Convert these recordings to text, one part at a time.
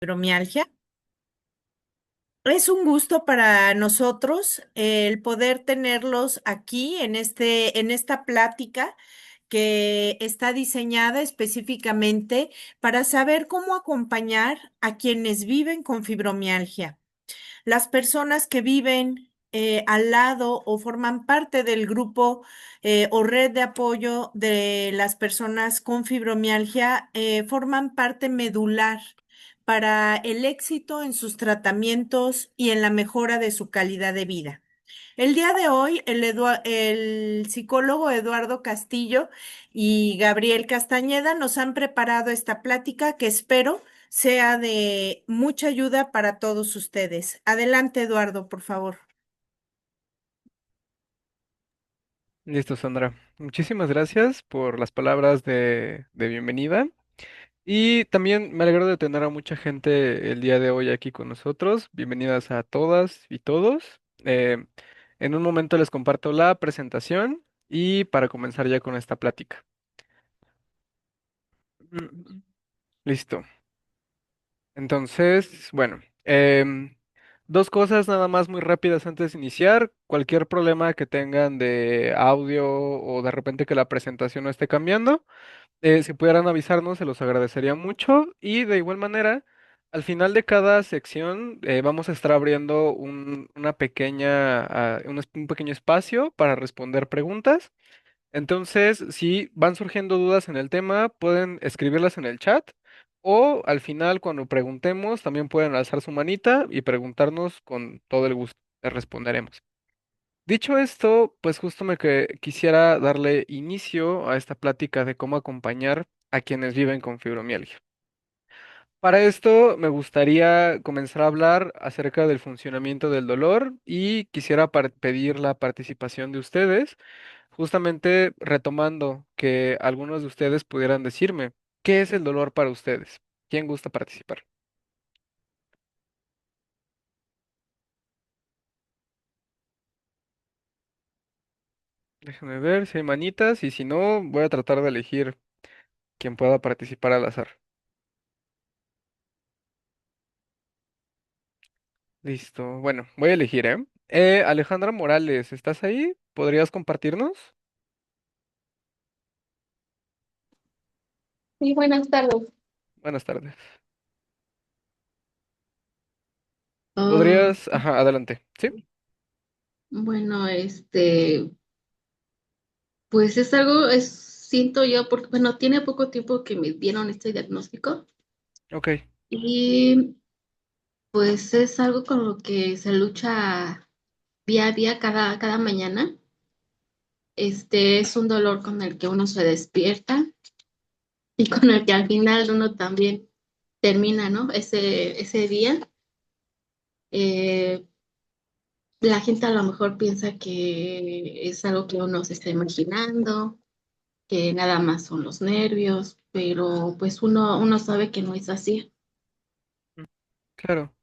Fibromialgia. Es un gusto para nosotros el poder tenerlos aquí en esta plática que está diseñada específicamente para saber cómo acompañar a quienes viven con fibromialgia. Las personas que viven al lado o forman parte del grupo o red de apoyo de las personas con fibromialgia forman parte medular para el éxito en sus tratamientos y en la mejora de su calidad de vida. El día de hoy, el psicólogo Eduardo Castillo y Gabriel Castañeda nos han preparado esta plática que espero sea de mucha ayuda para todos ustedes. Adelante, Eduardo, por favor. Listo, Sandra. Muchísimas gracias por las palabras de bienvenida. Y también me alegro de tener a mucha gente el día de hoy aquí con nosotros. Bienvenidas a todas y todos. En un momento les comparto la presentación y para comenzar ya con esta plática. Mm, Listo. Entonces, bueno, dos cosas nada más muy rápidas antes de iniciar. Cualquier problema que tengan de audio o de repente que la presentación no esté cambiando. Si pudieran avisarnos, se los agradecería mucho. Y de igual manera, al final de cada sección vamos a estar abriendo una pequeña, un pequeño espacio para responder preguntas. Entonces, si van surgiendo dudas en el tema, pueden escribirlas en el chat. O al final, cuando preguntemos, también pueden alzar su manita y preguntarnos con todo el gusto. Les responderemos. Dicho esto, pues justo quisiera darle inicio a esta plática de cómo acompañar a quienes viven con fibromialgia. Para esto me gustaría comenzar a hablar acerca del funcionamiento del dolor y quisiera pedir la participación de ustedes, justamente retomando que algunos de ustedes pudieran decirme, ¿qué es el dolor para ustedes? ¿Quién gusta participar? Déjenme ver si hay manitas y si no, voy a tratar de elegir quien pueda participar al azar. Listo. Bueno, voy a elegir, ¿eh? Alejandra Morales, ¿estás ahí? ¿Podrías compartirnos? Sí, buenas tardes. Buenas tardes. Ah, ¿Podrías? Ajá, adelante. ¿Sí? bueno, pues es algo, siento yo, porque, bueno, tiene poco tiempo que me dieron este diagnóstico Ok. y pues es algo con lo que se lucha día a día, cada mañana. Es un dolor con el que uno se despierta y con el que al final uno también termina, ¿no? Ese día. Eh, la gente a lo mejor piensa que es algo que uno se está imaginando, que nada más son los nervios, pero pues uno sabe que no es así. Mm, Claro.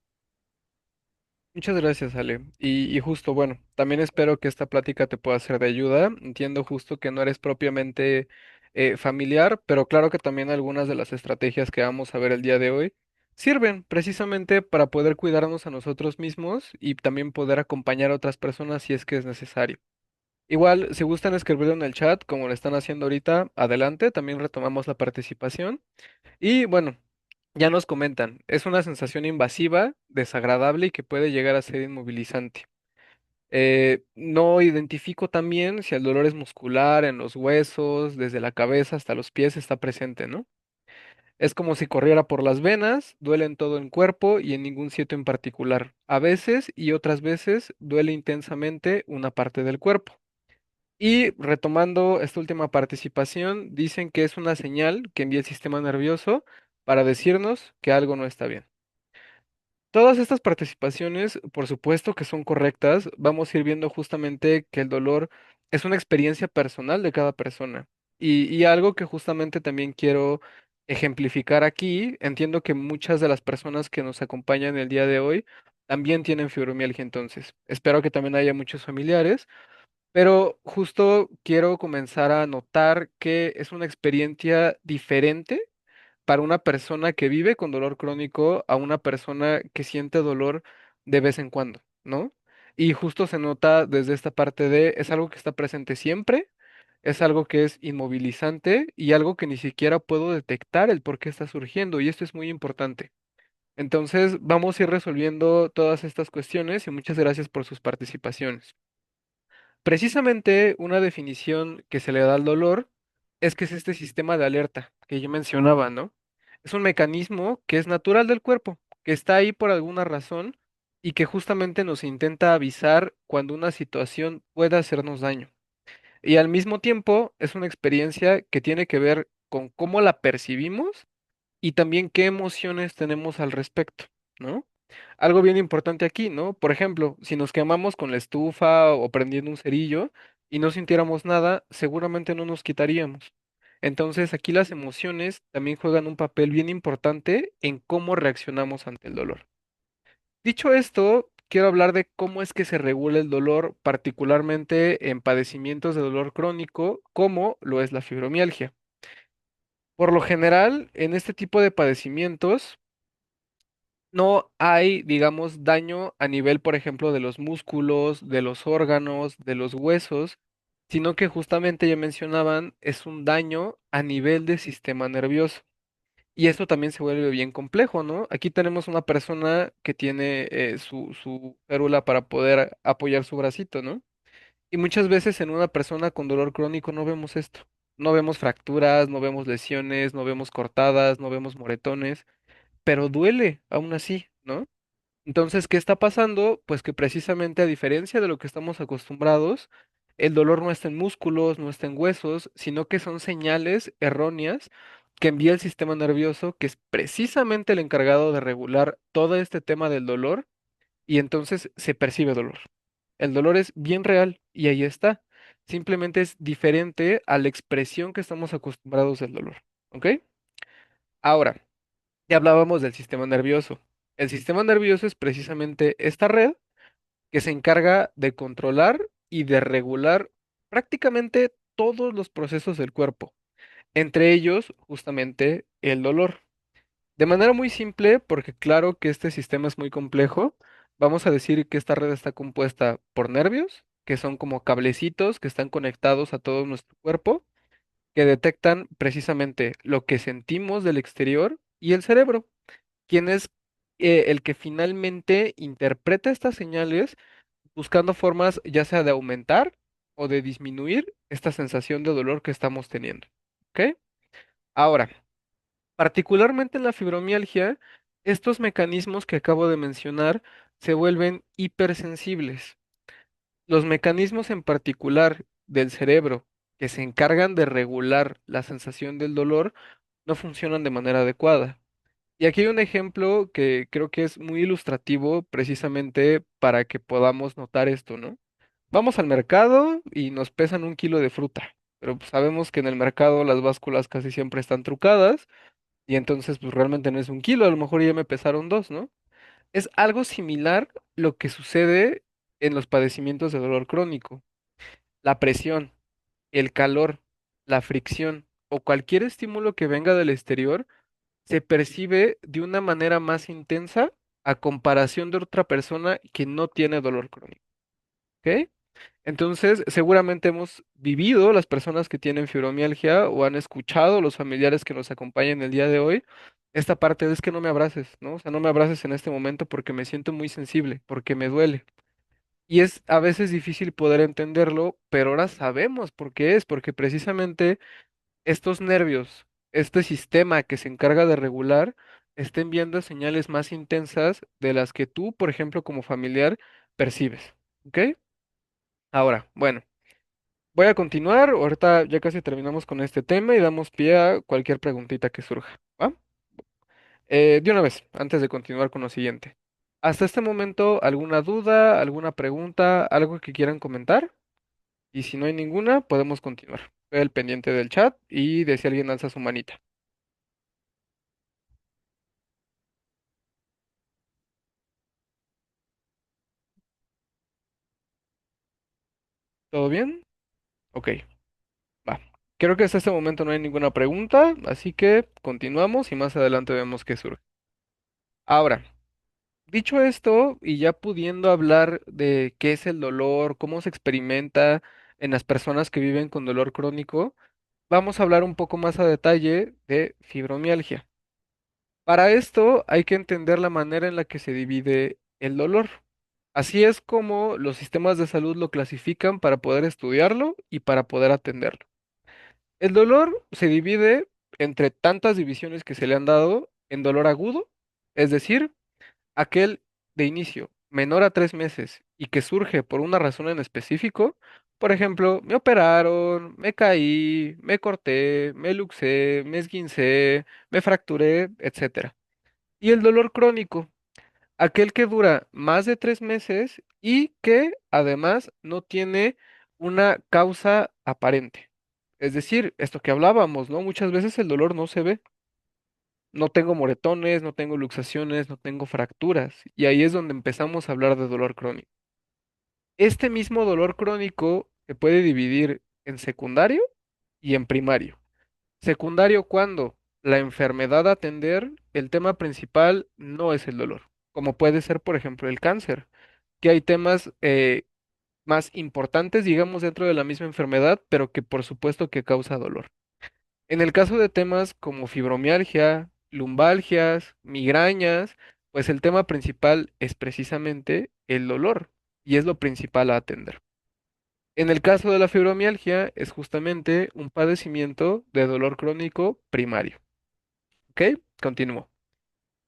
Muchas gracias, Ale. Y justo, bueno, también espero que esta plática te pueda ser de ayuda. Entiendo justo que no eres propiamente familiar, pero claro que también algunas de las estrategias que vamos a ver el día de hoy sirven precisamente para poder cuidarnos a nosotros mismos y también poder acompañar a otras personas si es que es necesario. Igual, si gustan escribirlo en el chat, como lo están haciendo ahorita, adelante, también retomamos la participación. Y bueno, ya nos comentan, es una sensación invasiva, desagradable y que puede llegar a ser inmovilizante. No identifico también si el dolor es muscular, en los huesos, desde la cabeza hasta los pies está presente, ¿no? Es como si corriera por las venas, duele en todo el cuerpo y en ningún sitio en particular. A veces y otras veces duele intensamente una parte del cuerpo. Y retomando esta última participación, dicen que es una señal que envía el sistema nervioso para decirnos que algo no está bien. Todas estas participaciones, por supuesto que son correctas, vamos a ir viendo justamente que el dolor es una experiencia personal de cada persona. Y algo que justamente también quiero ejemplificar aquí, entiendo que muchas de las personas que nos acompañan el día de hoy también tienen fibromialgia entonces. Espero que también haya muchos familiares. Pero justo quiero comenzar a notar que es una experiencia diferente para una persona que vive con dolor crónico a una persona que siente dolor de vez en cuando, ¿no? Y justo se nota desde esta parte de, es algo que está presente siempre, es algo que es inmovilizante y algo que ni siquiera puedo detectar el por qué está surgiendo, y esto es muy importante. Entonces, vamos a ir resolviendo todas estas cuestiones y muchas gracias por sus participaciones. Precisamente una definición que se le da al dolor es que es este sistema de alerta que yo mencionaba, ¿no? Es un mecanismo que es natural del cuerpo, que está ahí por alguna razón y que justamente nos intenta avisar cuando una situación pueda hacernos daño. Y al mismo tiempo es una experiencia que tiene que ver con cómo la percibimos y también qué emociones tenemos al respecto, ¿no? Algo bien importante aquí, ¿no? Por ejemplo, si nos quemamos con la estufa o prendiendo un cerillo y no sintiéramos nada, seguramente no nos quitaríamos. Entonces, aquí las emociones también juegan un papel bien importante en cómo reaccionamos ante el dolor. Dicho esto, quiero hablar de cómo es que se regula el dolor, particularmente en padecimientos de dolor crónico, como lo es la fibromialgia. Por lo general, en este tipo de padecimientos, no hay, digamos, daño a nivel, por ejemplo, de los músculos, de los órganos, de los huesos, sino que justamente ya mencionaban, es un daño a nivel del sistema nervioso. Y esto también se vuelve bien complejo, ¿no? Aquí tenemos una persona que tiene su férula para poder apoyar su bracito, ¿no? Y muchas veces en una persona con dolor crónico no vemos esto. No vemos fracturas, no vemos lesiones, no vemos cortadas, no vemos moretones, pero duele aún así, ¿no? Entonces, ¿qué está pasando? Pues que precisamente a diferencia de lo que estamos acostumbrados, el dolor no está en músculos, no está en huesos, sino que son señales erróneas que envía el sistema nervioso, que es precisamente el encargado de regular todo este tema del dolor, y entonces se percibe dolor. El dolor es bien real y ahí está. Simplemente es diferente a la expresión que estamos acostumbrados del dolor. ¿Ok? Ahora, ya hablábamos del sistema nervioso. El sistema nervioso es precisamente esta red que se encarga de controlar y de regular prácticamente todos los procesos del cuerpo, entre ellos justamente el dolor. De manera muy simple, porque claro que este sistema es muy complejo, vamos a decir que esta red está compuesta por nervios, que son como cablecitos que están conectados a todo nuestro cuerpo, que detectan precisamente lo que sentimos del exterior, y el cerebro, quien es el que finalmente interpreta estas señales buscando formas ya sea de aumentar o de disminuir esta sensación de dolor que estamos teniendo. ¿Ok? Ahora, particularmente en la fibromialgia, estos mecanismos que acabo de mencionar se vuelven hipersensibles. Los mecanismos en particular del cerebro que se encargan de regular la sensación del dolor no funcionan de manera adecuada. Y aquí hay un ejemplo que creo que es muy ilustrativo precisamente para que podamos notar esto, ¿no? Vamos al mercado y nos pesan 1 kilo de fruta, pero pues, sabemos que en el mercado las básculas casi siempre están trucadas y entonces pues realmente no es 1 kilo, a lo mejor ya me pesaron dos, ¿no? Es algo similar lo que sucede en los padecimientos de dolor crónico. La presión, el calor, la fricción o cualquier estímulo que venga del exterior se percibe de una manera más intensa a comparación de otra persona que no tiene dolor crónico. ¿Ok? Entonces, seguramente hemos vivido las personas que tienen fibromialgia o han escuchado los familiares que nos acompañan el día de hoy. Esta parte es que no me abraces, ¿no? O sea, no me abraces en este momento porque me siento muy sensible, porque me duele. Y es a veces difícil poder entenderlo, pero ahora sabemos por qué es, porque precisamente estos nervios, este sistema que se encarga de regular, está enviando señales más intensas de las que tú, por ejemplo, como familiar, percibes. ¿Ok? Ahora, bueno. Voy a continuar, ahorita ya casi terminamos con este tema y damos pie a cualquier preguntita que surja, ¿va? De una vez, antes de continuar con lo siguiente. Hasta este momento, ¿alguna duda, alguna pregunta, algo que quieran comentar? Y si no hay ninguna, podemos continuar. Estoy al pendiente del chat y de si alguien alza su manita. ¿Todo bien? Ok, va. Creo que hasta este momento no hay ninguna pregunta, así que continuamos y más adelante vemos qué surge. Ahora, dicho esto, y ya pudiendo hablar de qué es el dolor, cómo se experimenta en las personas que viven con dolor crónico, vamos a hablar un poco más a detalle de fibromialgia. Para esto hay que entender la manera en la que se divide el dolor. Así es como los sistemas de salud lo clasifican para poder estudiarlo y para poder atenderlo. El dolor se divide entre tantas divisiones que se le han dado en dolor agudo, es decir, aquel de inicio menor a 3 meses y que surge por una razón en específico. Por ejemplo, me operaron, me caí, me corté, me luxé, me esguincé, me fracturé, etcétera. Y el dolor crónico, aquel que dura más de 3 meses y que además no tiene una causa aparente. Es decir, esto que hablábamos, ¿no? Muchas veces el dolor no se ve. No tengo moretones, no tengo luxaciones, no tengo fracturas. Y ahí es donde empezamos a hablar de dolor crónico. Este mismo dolor crónico se puede dividir en secundario y en primario. Secundario cuando la enfermedad a atender, el tema principal no es el dolor, como puede ser, por ejemplo, el cáncer, que hay temas más importantes, digamos, dentro de la misma enfermedad, pero que por supuesto que causa dolor. En el caso de temas como fibromialgia, lumbalgias, migrañas, pues el tema principal es precisamente el dolor y es lo principal a atender. En el caso de la fibromialgia es justamente un padecimiento de dolor crónico primario. ¿Ok? Continúo.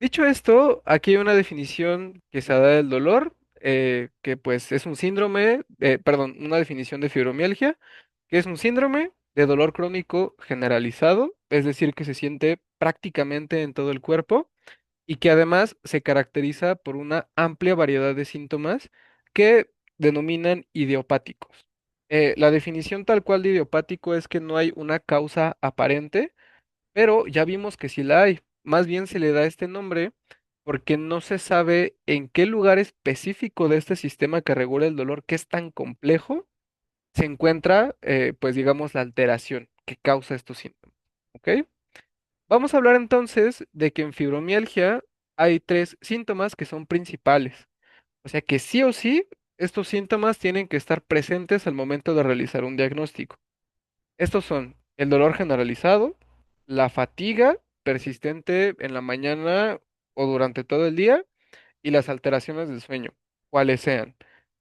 Dicho esto, aquí hay una definición que se da del dolor, que pues es un síndrome, perdón, una definición de fibromialgia, que es un síndrome de dolor crónico generalizado, es decir, que se siente prácticamente en todo el cuerpo y que además se caracteriza por una amplia variedad de síntomas que denominan idiopáticos. La definición tal cual de idiopático es que no hay una causa aparente, pero ya vimos que sí la hay. Más bien se le da este nombre porque no se sabe en qué lugar específico de este sistema que regula el dolor, que es tan complejo, se encuentra, pues digamos, la alteración que causa estos síntomas. ¿Ok? Vamos a hablar entonces de que en fibromialgia hay tres síntomas que son principales. O sea que sí o sí, estos síntomas tienen que estar presentes al momento de realizar un diagnóstico. Estos son el dolor generalizado, la fatiga persistente en la mañana o durante todo el día y las alteraciones del sueño, cuales sean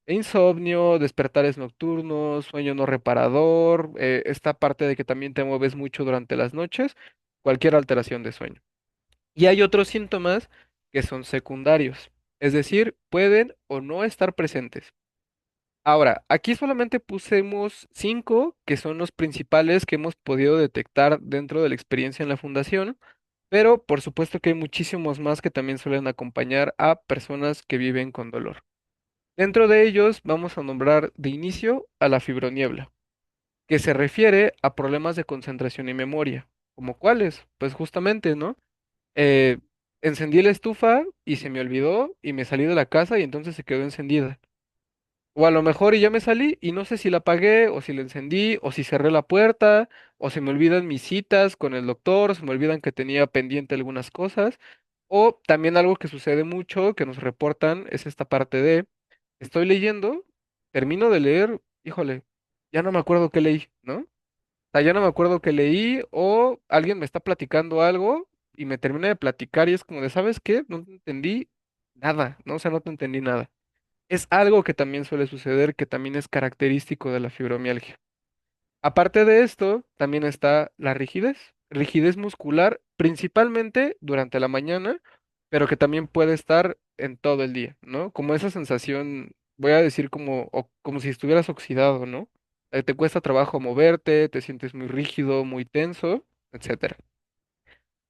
insomnio, despertares nocturnos, sueño no reparador, esta parte de que también te mueves mucho durante las noches, cualquier alteración de sueño. Y hay otros síntomas que son secundarios, es decir, pueden o no estar presentes. Ahora, aquí solamente pusimos 5 que son los principales que hemos podido detectar dentro de la experiencia en la fundación, pero por supuesto que hay muchísimos más que también suelen acompañar a personas que viven con dolor. Dentro de ellos vamos a nombrar de inicio a la fibroniebla, que se refiere a problemas de concentración y memoria. ¿Como cuáles? Pues justamente, ¿no? Eh, Encendí la estufa y se me olvidó y me salí de la casa y entonces se quedó encendida. O a lo mejor y ya me salí y no sé si la apagué o si la encendí o si cerré la puerta o se me olvidan mis citas con el doctor, se me olvidan que tenía pendiente algunas cosas. O también algo que sucede mucho, que nos reportan, es esta parte de, estoy leyendo, termino de leer, híjole, ya no me acuerdo qué leí, ¿no? O sea, ya no me acuerdo qué leí o alguien me está platicando algo y me termina de platicar y es como de, ¿sabes qué? No te entendí nada, ¿no? O sea, no te entendí nada. Es algo que también suele suceder, que también es característico de la fibromialgia. Aparte de esto, también está la rigidez, rigidez muscular, principalmente durante la mañana, pero que también puede estar en todo el día, ¿no? Como esa sensación, voy a decir como si estuvieras oxidado, ¿no? Te cuesta trabajo moverte, te sientes muy rígido, muy tenso, etcétera.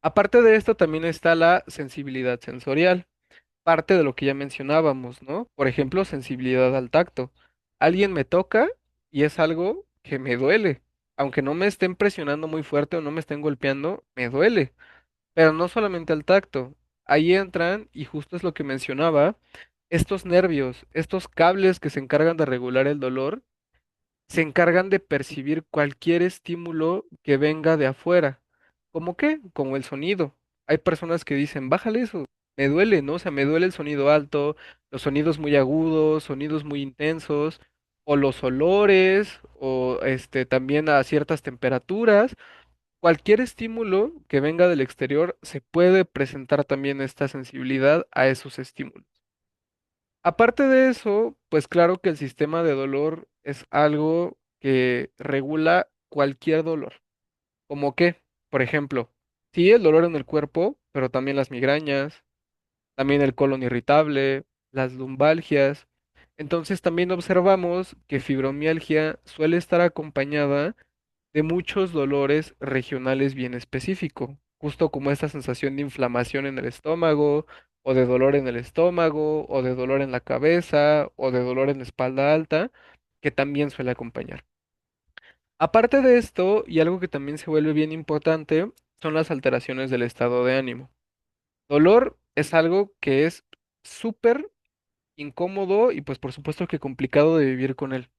Aparte de esto, también está la sensibilidad sensorial, parte de lo que ya mencionábamos, ¿no? Por ejemplo, sensibilidad al tacto. Alguien me toca y es algo que me duele. Aunque no me estén presionando muy fuerte o no me estén golpeando, me duele. Pero no solamente al tacto. Ahí entran, y justo es lo que mencionaba, estos nervios, estos cables que se encargan de regular el dolor, se encargan de percibir cualquier estímulo que venga de afuera. ¿Cómo qué? Como el sonido. Hay personas que dicen, bájale eso, me duele, ¿no? O sea, me duele el sonido alto, los sonidos muy agudos, sonidos muy intensos, o los olores, o también a ciertas temperaturas. Cualquier estímulo que venga del exterior se puede presentar también esta sensibilidad a esos estímulos. Aparte de eso, pues claro que el sistema de dolor es algo que regula cualquier dolor. ¿Como qué? Por ejemplo, sí el dolor en el cuerpo, pero también las migrañas, también el colon irritable, las lumbalgias. Entonces también observamos que fibromialgia suele estar acompañada de muchos dolores regionales bien específicos, justo como esta sensación de inflamación en el estómago, o de dolor en el estómago, o de dolor en la cabeza, o de dolor en la espalda alta, que también suele acompañar. Aparte de esto, y algo que también se vuelve bien importante, son las alteraciones del estado de ánimo. Dolor es algo que es súper incómodo y pues por supuesto que complicado de vivir con él.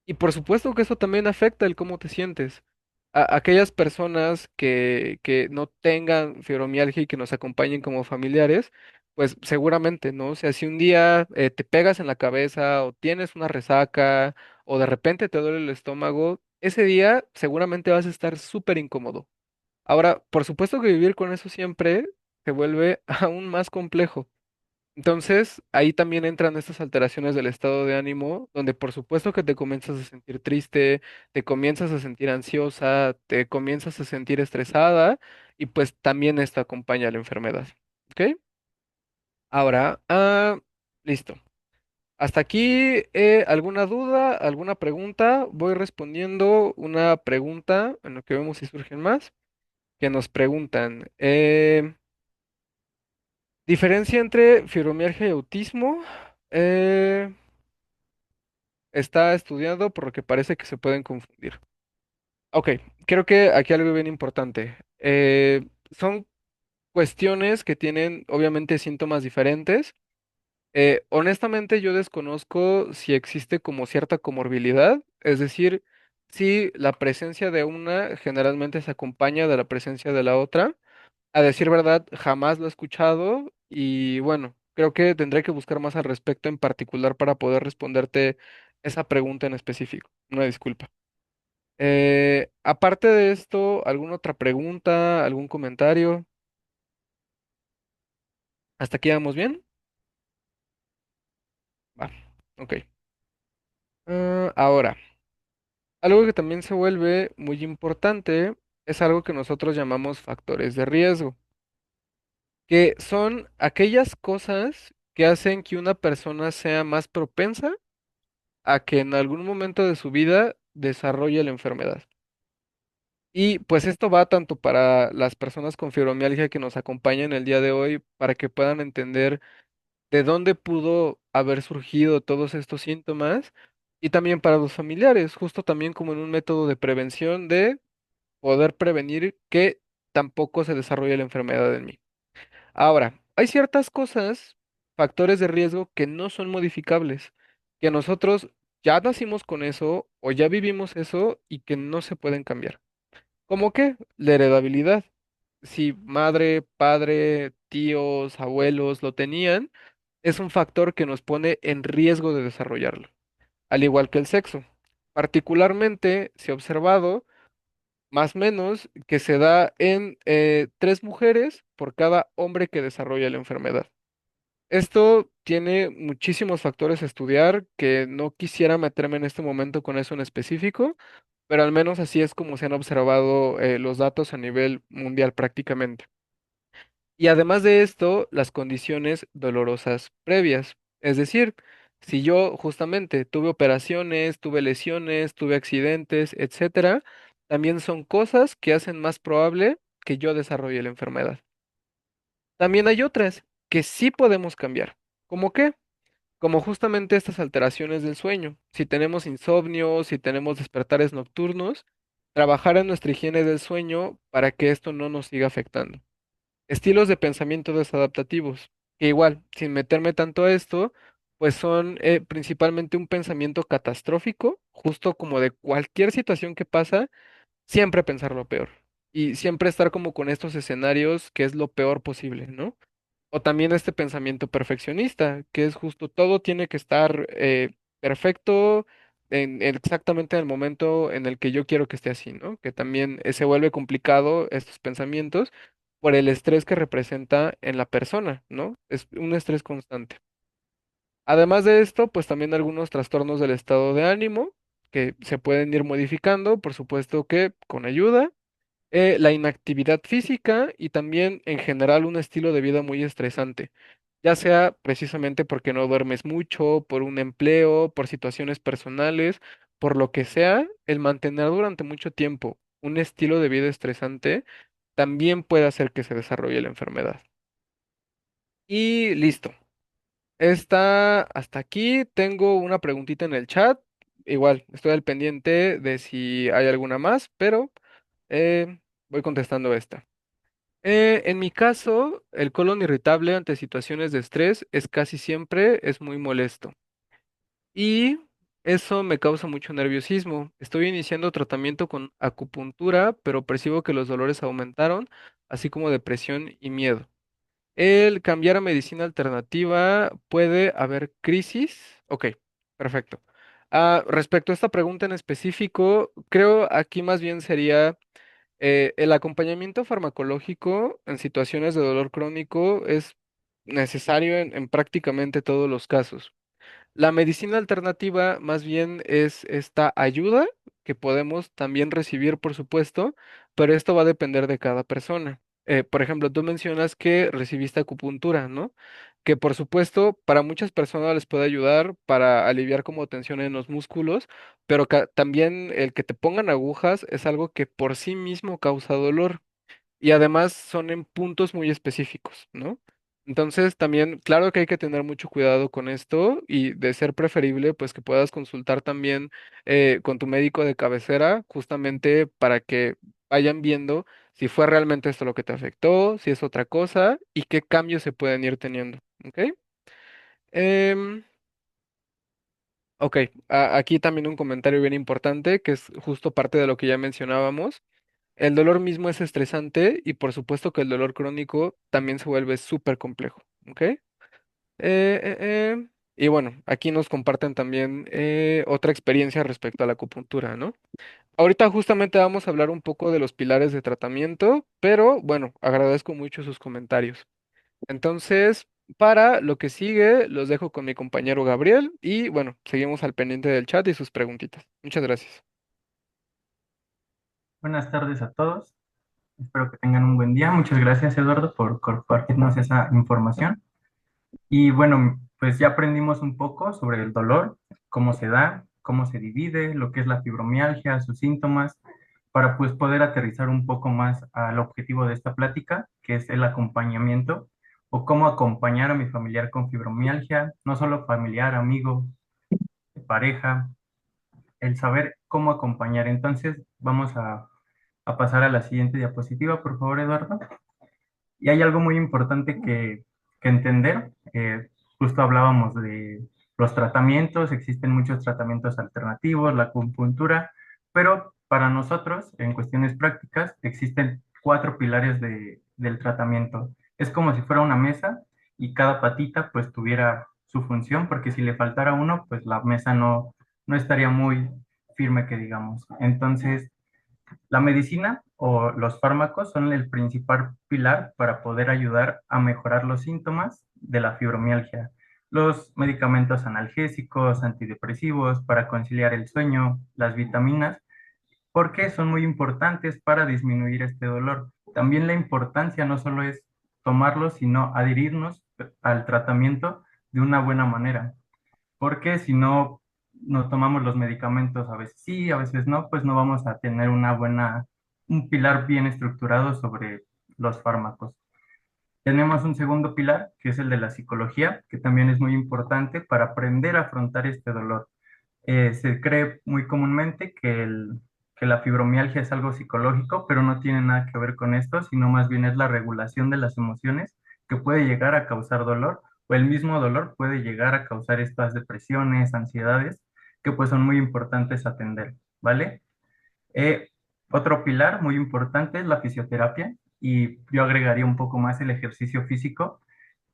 Y por supuesto que eso también afecta el cómo te sientes. Aquellas personas que no tengan fibromialgia y que nos acompañen como familiares, pues seguramente, ¿no? O sea, si un día te pegas en la cabeza o tienes una resaca o de repente te duele el estómago, ese día seguramente vas a estar súper incómodo. Ahora, por supuesto que vivir con eso siempre se vuelve aún más complejo. Entonces, ahí también entran estas alteraciones del estado de ánimo, donde por supuesto que te comienzas a sentir triste, te comienzas a sentir ansiosa, te comienzas a sentir estresada y pues también esto acompaña a la enfermedad. ¿Ok? Ahora, listo. Hasta aquí, ¿alguna duda, alguna pregunta? Voy respondiendo una pregunta en lo que vemos si surgen más, que nos preguntan. Diferencia entre fibromialgia y autismo. Eh, Está estudiado por lo que parece que se pueden confundir. Ok, creo que aquí algo bien importante. Son cuestiones que tienen obviamente síntomas diferentes. Honestamente, yo desconozco si existe como cierta comorbilidad, es decir, si la presencia de una generalmente se acompaña de la presencia de la otra. A decir verdad, jamás lo he escuchado y bueno, creo que tendré que buscar más al respecto en particular para poder responderte esa pregunta en específico. Una disculpa. Aparte de esto, ¿alguna otra pregunta, algún comentario? ¿Hasta aquí vamos bien? Va, ok. Ahora, algo que también se vuelve muy importante es algo que nosotros llamamos factores de riesgo, que son aquellas cosas que hacen que una persona sea más propensa a que en algún momento de su vida desarrolle la enfermedad. Y pues esto va tanto para las personas con fibromialgia que nos acompañan el día de hoy, para que puedan entender de dónde pudo haber surgido todos estos síntomas, y también para los familiares, justo también como en un método de prevención de poder prevenir que tampoco se desarrolle la enfermedad en mí. Ahora, hay ciertas cosas, factores de riesgo que no son modificables, que nosotros ya nacimos con eso o ya vivimos eso y que no se pueden cambiar. ¿Cómo qué? La heredabilidad. Si madre, padre, tíos, abuelos lo tenían, es un factor que nos pone en riesgo de desarrollarlo, al igual que el sexo. Particularmente se ha observado, más o menos, que se da en 3 mujeres por cada hombre que desarrolla la enfermedad. Esto tiene muchísimos factores a estudiar que no quisiera meterme en este momento con eso en específico, pero al menos así es como se han observado los datos a nivel mundial prácticamente. Y además de esto, las condiciones dolorosas previas. Es decir, si yo justamente tuve operaciones, tuve lesiones, tuve accidentes, etcétera, también son cosas que hacen más probable que yo desarrolle la enfermedad. También hay otras que sí podemos cambiar. ¿Cómo qué? Como justamente estas alteraciones del sueño. Si tenemos insomnio, si tenemos despertares nocturnos, trabajar en nuestra higiene del sueño para que esto no nos siga afectando. Estilos de pensamiento desadaptativos, que igual, sin meterme tanto a esto, pues son principalmente un pensamiento catastrófico, justo como de cualquier situación que pasa, siempre pensar lo peor y siempre estar como con estos escenarios que es lo peor posible, ¿no? O también este pensamiento perfeccionista, que es justo todo tiene que estar perfecto exactamente en el momento en el que yo quiero que esté así, ¿no? Que también se vuelve complicado estos pensamientos por el estrés que representa en la persona, ¿no? Es un estrés constante. Además de esto, pues también algunos trastornos del estado de ánimo que se pueden ir modificando, por supuesto que con ayuda, la inactividad física y también en general un estilo de vida muy estresante, ya sea precisamente porque no duermes mucho, por un empleo, por situaciones personales, por lo que sea, el mantener durante mucho tiempo un estilo de vida estresante también puede hacer que se desarrolle la enfermedad. Y listo. Está hasta aquí. Tengo una preguntita en el chat. Igual, estoy al pendiente de si hay alguna más, pero voy contestando esta. En mi caso, el colon irritable ante situaciones de estrés es muy molesto y eso me causa mucho nerviosismo. Estoy iniciando tratamiento con acupuntura, pero percibo que los dolores aumentaron, así como depresión y miedo. El cambiar a medicina alternativa, ¿puede haber crisis? Ok, perfecto. Respecto a esta pregunta en específico, creo aquí más bien sería el acompañamiento farmacológico en situaciones de dolor crónico es necesario en prácticamente todos los casos. La medicina alternativa más bien es esta ayuda que podemos también recibir, por supuesto, pero esto va a depender de cada persona. Por ejemplo, tú mencionas que recibiste acupuntura, ¿no? Que por supuesto para muchas personas les puede ayudar para aliviar como tensión en los músculos, pero también el que te pongan agujas es algo que por sí mismo causa dolor y además son en puntos muy específicos, ¿no? Entonces también, claro que hay que tener mucho cuidado con esto y de ser preferible, pues que puedas consultar también con tu médico de cabecera, justamente para que vayan viendo si fue realmente esto lo que te afectó, si es otra cosa y qué cambios se pueden ir teniendo, ¿ok? Em, ok, aquí también un comentario bien importante que es justo parte de lo que ya mencionábamos. El dolor mismo es estresante y por supuesto que el dolor crónico también se vuelve súper complejo, ¿ok? Y bueno, aquí nos comparten también otra experiencia respecto a la acupuntura, ¿no? Ahorita justamente vamos a hablar un poco de los pilares de tratamiento, pero bueno, agradezco mucho sus comentarios. Entonces, para lo que sigue, los dejo con mi compañero Gabriel y bueno, seguimos al pendiente del chat y sus preguntitas. Muchas gracias. Buenas tardes a todos. Espero que tengan un buen día. Muchas gracias, Eduardo, por compartirnos esa información. Y bueno, pues ya aprendimos un poco sobre el dolor, cómo se da, cómo se divide, lo que es la fibromialgia, sus síntomas, para pues poder aterrizar un poco más al objetivo de esta plática, que es el acompañamiento o cómo acompañar a mi familiar con fibromialgia, no solo familiar, amigo, pareja, el saber cómo acompañar. Entonces, vamos a pasar a la siguiente diapositiva, por favor, Eduardo. Y hay algo muy importante que entender. Justo hablábamos de los tratamientos, existen muchos tratamientos alternativos, la acupuntura, pero para nosotros, en cuestiones prácticas, existen cuatro pilares del tratamiento. Es como si fuera una mesa y cada patita pues tuviera su función, porque si le faltara uno, pues la mesa no estaría muy firme, que digamos. Entonces, la medicina o los fármacos son el principal pilar para poder ayudar a mejorar los síntomas de la fibromialgia. Los medicamentos analgésicos, antidepresivos para conciliar el sueño, las vitaminas, porque son muy importantes para disminuir este dolor. También la importancia no solo es tomarlos, sino adherirnos al tratamiento de una buena manera, porque si no tomamos los medicamentos, a veces sí, a veces no, pues no vamos a tener un pilar bien estructurado sobre los fármacos. Tenemos un segundo pilar, que es el de la psicología, que también es muy importante para aprender a afrontar este dolor. Se cree muy comúnmente que la fibromialgia es algo psicológico, pero no tiene nada que ver con esto, sino más bien es la regulación de las emociones que puede llegar a causar dolor o el mismo dolor puede llegar a causar estas depresiones, ansiedades, que pues son muy importantes atender, ¿vale? Eh, Otro pilar muy importante es la fisioterapia y yo agregaría un poco más el ejercicio físico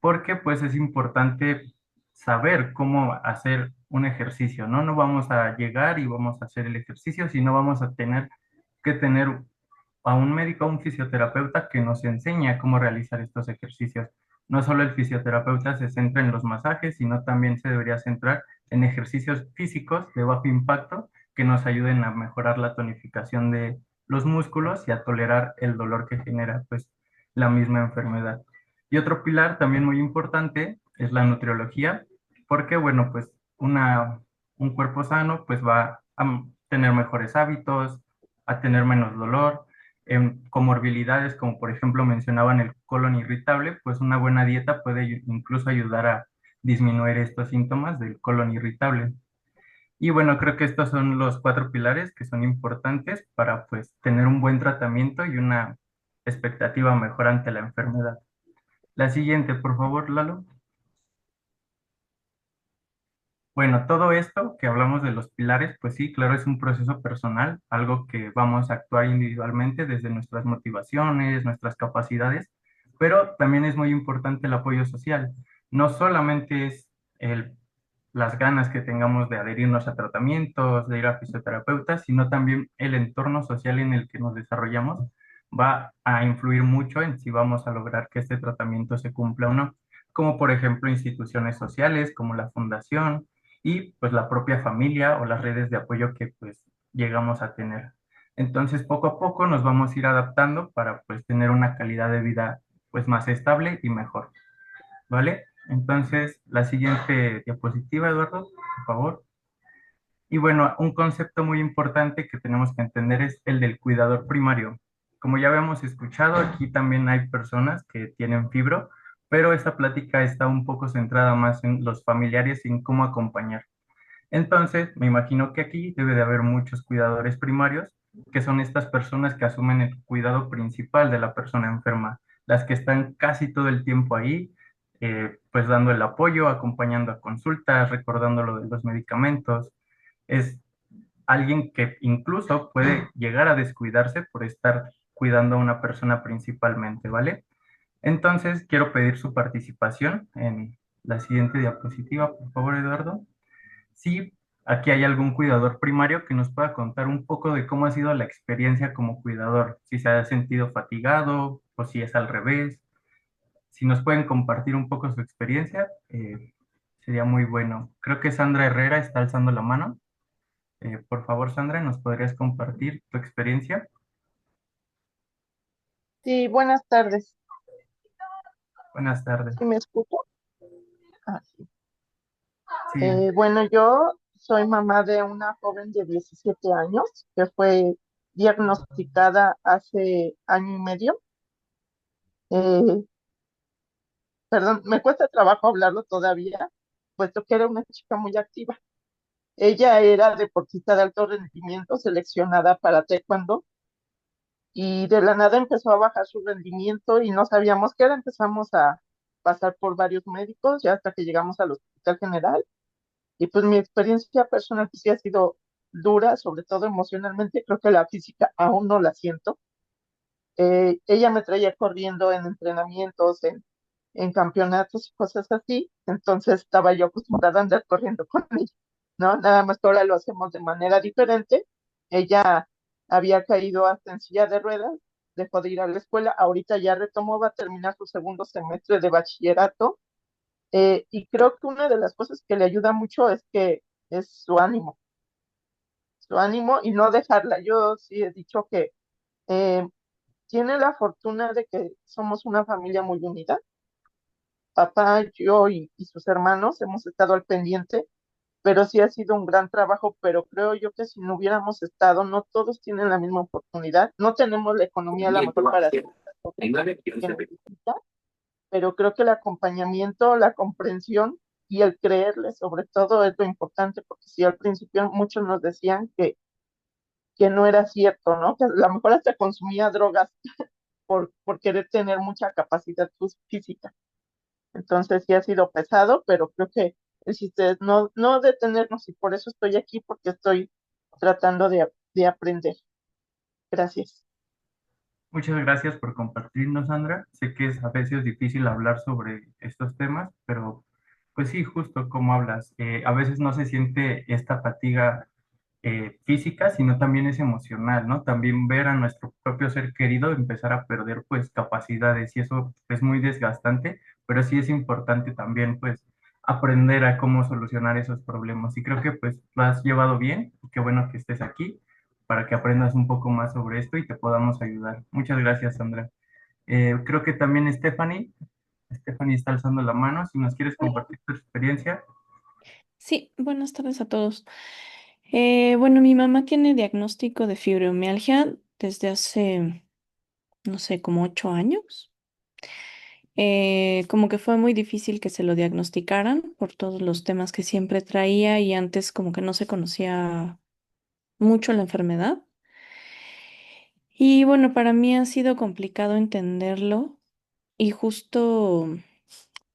porque pues es importante saber cómo hacer un ejercicio, ¿no? No vamos a llegar y vamos a hacer el ejercicio, sino vamos a tener que tener a un médico, a un fisioterapeuta que nos enseña cómo realizar estos ejercicios. No solo el fisioterapeuta se centra en los masajes, sino también se debería centrar en ejercicios físicos de bajo impacto que nos ayuden a mejorar la tonificación de los músculos y a tolerar el dolor que genera pues la misma enfermedad. Y otro pilar también muy importante es la nutriología, porque bueno, pues un cuerpo sano pues va a tener mejores hábitos, a tener menos dolor, en comorbilidades como por ejemplo mencionaban el colon irritable, pues una buena dieta puede incluso ayudar a disminuir estos síntomas del colon irritable. Y bueno, creo que estos son los cuatro pilares que son importantes para pues tener un buen tratamiento y una expectativa mejor ante la enfermedad. La siguiente, por favor, Lalo. Bueno, todo esto que hablamos de los pilares, pues sí, claro, es un proceso personal, algo que vamos a actuar individualmente desde nuestras motivaciones, nuestras capacidades, pero también es muy importante el apoyo social. No solamente es el, las ganas que tengamos de adherirnos a tratamientos, de ir a fisioterapeutas, sino también el entorno social en el que nos desarrollamos va a influir mucho en si vamos a lograr que este tratamiento se cumpla o no, como por ejemplo instituciones sociales como la fundación y pues la propia familia o las redes de apoyo que pues llegamos a tener. Entonces poco a poco nos vamos a ir adaptando para pues tener una calidad de vida pues más estable y mejor, ¿vale? Entonces la siguiente diapositiva, Eduardo, por favor. Y bueno, un concepto muy importante que tenemos que entender es el del cuidador primario. Como ya habíamos escuchado, aquí también hay personas que tienen fibro, pero esta plática está un poco centrada más en los familiares y en cómo acompañar. Entonces, me imagino que aquí debe de haber muchos cuidadores primarios, que son estas personas que asumen el cuidado principal de la persona enferma, las que están casi todo el tiempo ahí, pues dando el apoyo, acompañando a consultas, recordando lo de los medicamentos. Es alguien que incluso puede llegar a descuidarse por estar cuidando a una persona principalmente, ¿vale? Entonces, quiero pedir su participación en la siguiente diapositiva, por favor, Eduardo. Sí, aquí hay algún cuidador primario que nos pueda contar un poco de cómo ha sido la experiencia como cuidador, si se ha sentido fatigado o si es al revés. Si nos pueden compartir un poco su experiencia, sería muy bueno. Creo que Sandra Herrera está alzando la mano. Por favor, Sandra, ¿nos podrías compartir tu experiencia? Sí, buenas tardes. Buenas tardes. ¿Sí me escucho? Ah, sí. Sí, Bueno, yo soy mamá de una joven de 17 años que fue diagnosticada hace año y medio. Eh, Perdón, me cuesta trabajo hablarlo todavía, puesto que era una chica muy activa. Ella era deportista de alto rendimiento seleccionada para taekwondo y de la nada empezó a bajar su rendimiento y no sabíamos qué era. Empezamos a pasar por varios médicos ya hasta que llegamos al Hospital General. Y pues mi experiencia personal pues, sí ha sido dura, sobre todo emocionalmente. Creo que la física aún no la siento. Ella me traía corriendo en entrenamientos, en campeonatos y cosas así. Entonces estaba yo acostumbrada a andar corriendo con ella, ¿no? Nada más que ahora lo hacemos de manera diferente. Ella había caído hasta en silla de ruedas, dejó de ir a la escuela, ahorita ya retomó, va a terminar su segundo semestre de bachillerato. Y creo que una de las cosas que le ayuda mucho es que es su ánimo y no dejarla. Yo sí he dicho que eh, tiene la fortuna de que somos una familia muy unida. Papá, yo y sus hermanos hemos estado al pendiente, pero sí ha sido un gran trabajo, pero creo yo que si no hubiéramos estado, no todos tienen la misma oportunidad. No tenemos la economía a lo mejor para hacer las cosas que necesita, pero creo que el acompañamiento, la comprensión y el creerle sobre todo es lo importante, porque si al principio muchos nos decían que no era cierto, ¿no? Que a lo mejor hasta consumía drogas por querer tener mucha capacidad física. Entonces sí ha sido pesado, pero creo que el chiste es no detenernos y por eso estoy aquí, porque estoy tratando de aprender. Gracias. Muchas gracias por compartirnos, Sandra. Sé que es a veces difícil hablar sobre estos temas, pero pues sí, justo como hablas, a veces no se siente esta fatiga física, sino también es emocional, ¿no? También ver a nuestro propio ser querido empezar a perder pues capacidades y eso es muy desgastante, pero sí es importante también pues aprender a cómo solucionar esos problemas. Y creo que pues lo has llevado bien, y qué bueno que estés aquí para que aprendas un poco más sobre esto y te podamos ayudar. Muchas gracias, Sandra. Creo que también Stephanie está alzando la mano. Si nos quieres Hola. compartir tu experiencia. Sí, buenas tardes a todos. Bueno, mi mamá tiene diagnóstico de fibromialgia desde hace, no sé, como 8 años. Como que fue muy difícil que se lo diagnosticaran por todos los temas que siempre traía y antes como que no se conocía mucho la enfermedad. Y bueno, para mí ha sido complicado entenderlo y justo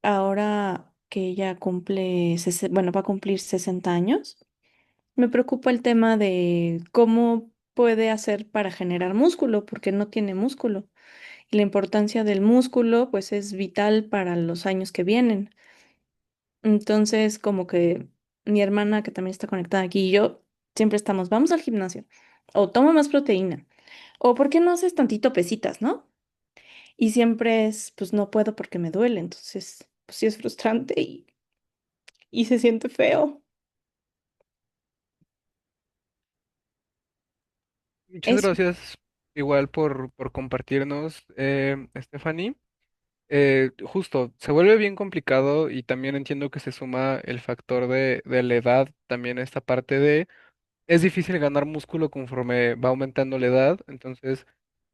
ahora que ella bueno, va a cumplir 60 años. Me preocupa el tema de cómo puede hacer para generar músculo, porque no tiene músculo. Y la importancia del músculo, pues es vital para los años que vienen. Entonces, como que mi hermana, que también está conectada aquí, y yo siempre estamos, vamos al gimnasio, o toma más proteína, o ¿por qué no haces tantito pesitas, no? Y siempre es, pues no puedo porque me duele. Entonces, pues sí es frustrante y se siente feo. Muchas Eso. gracias igual por compartirnos, Stephanie. Justo, se vuelve bien complicado y también entiendo que se suma el factor de la edad, también esta parte de, es difícil ganar músculo conforme va aumentando la edad, entonces,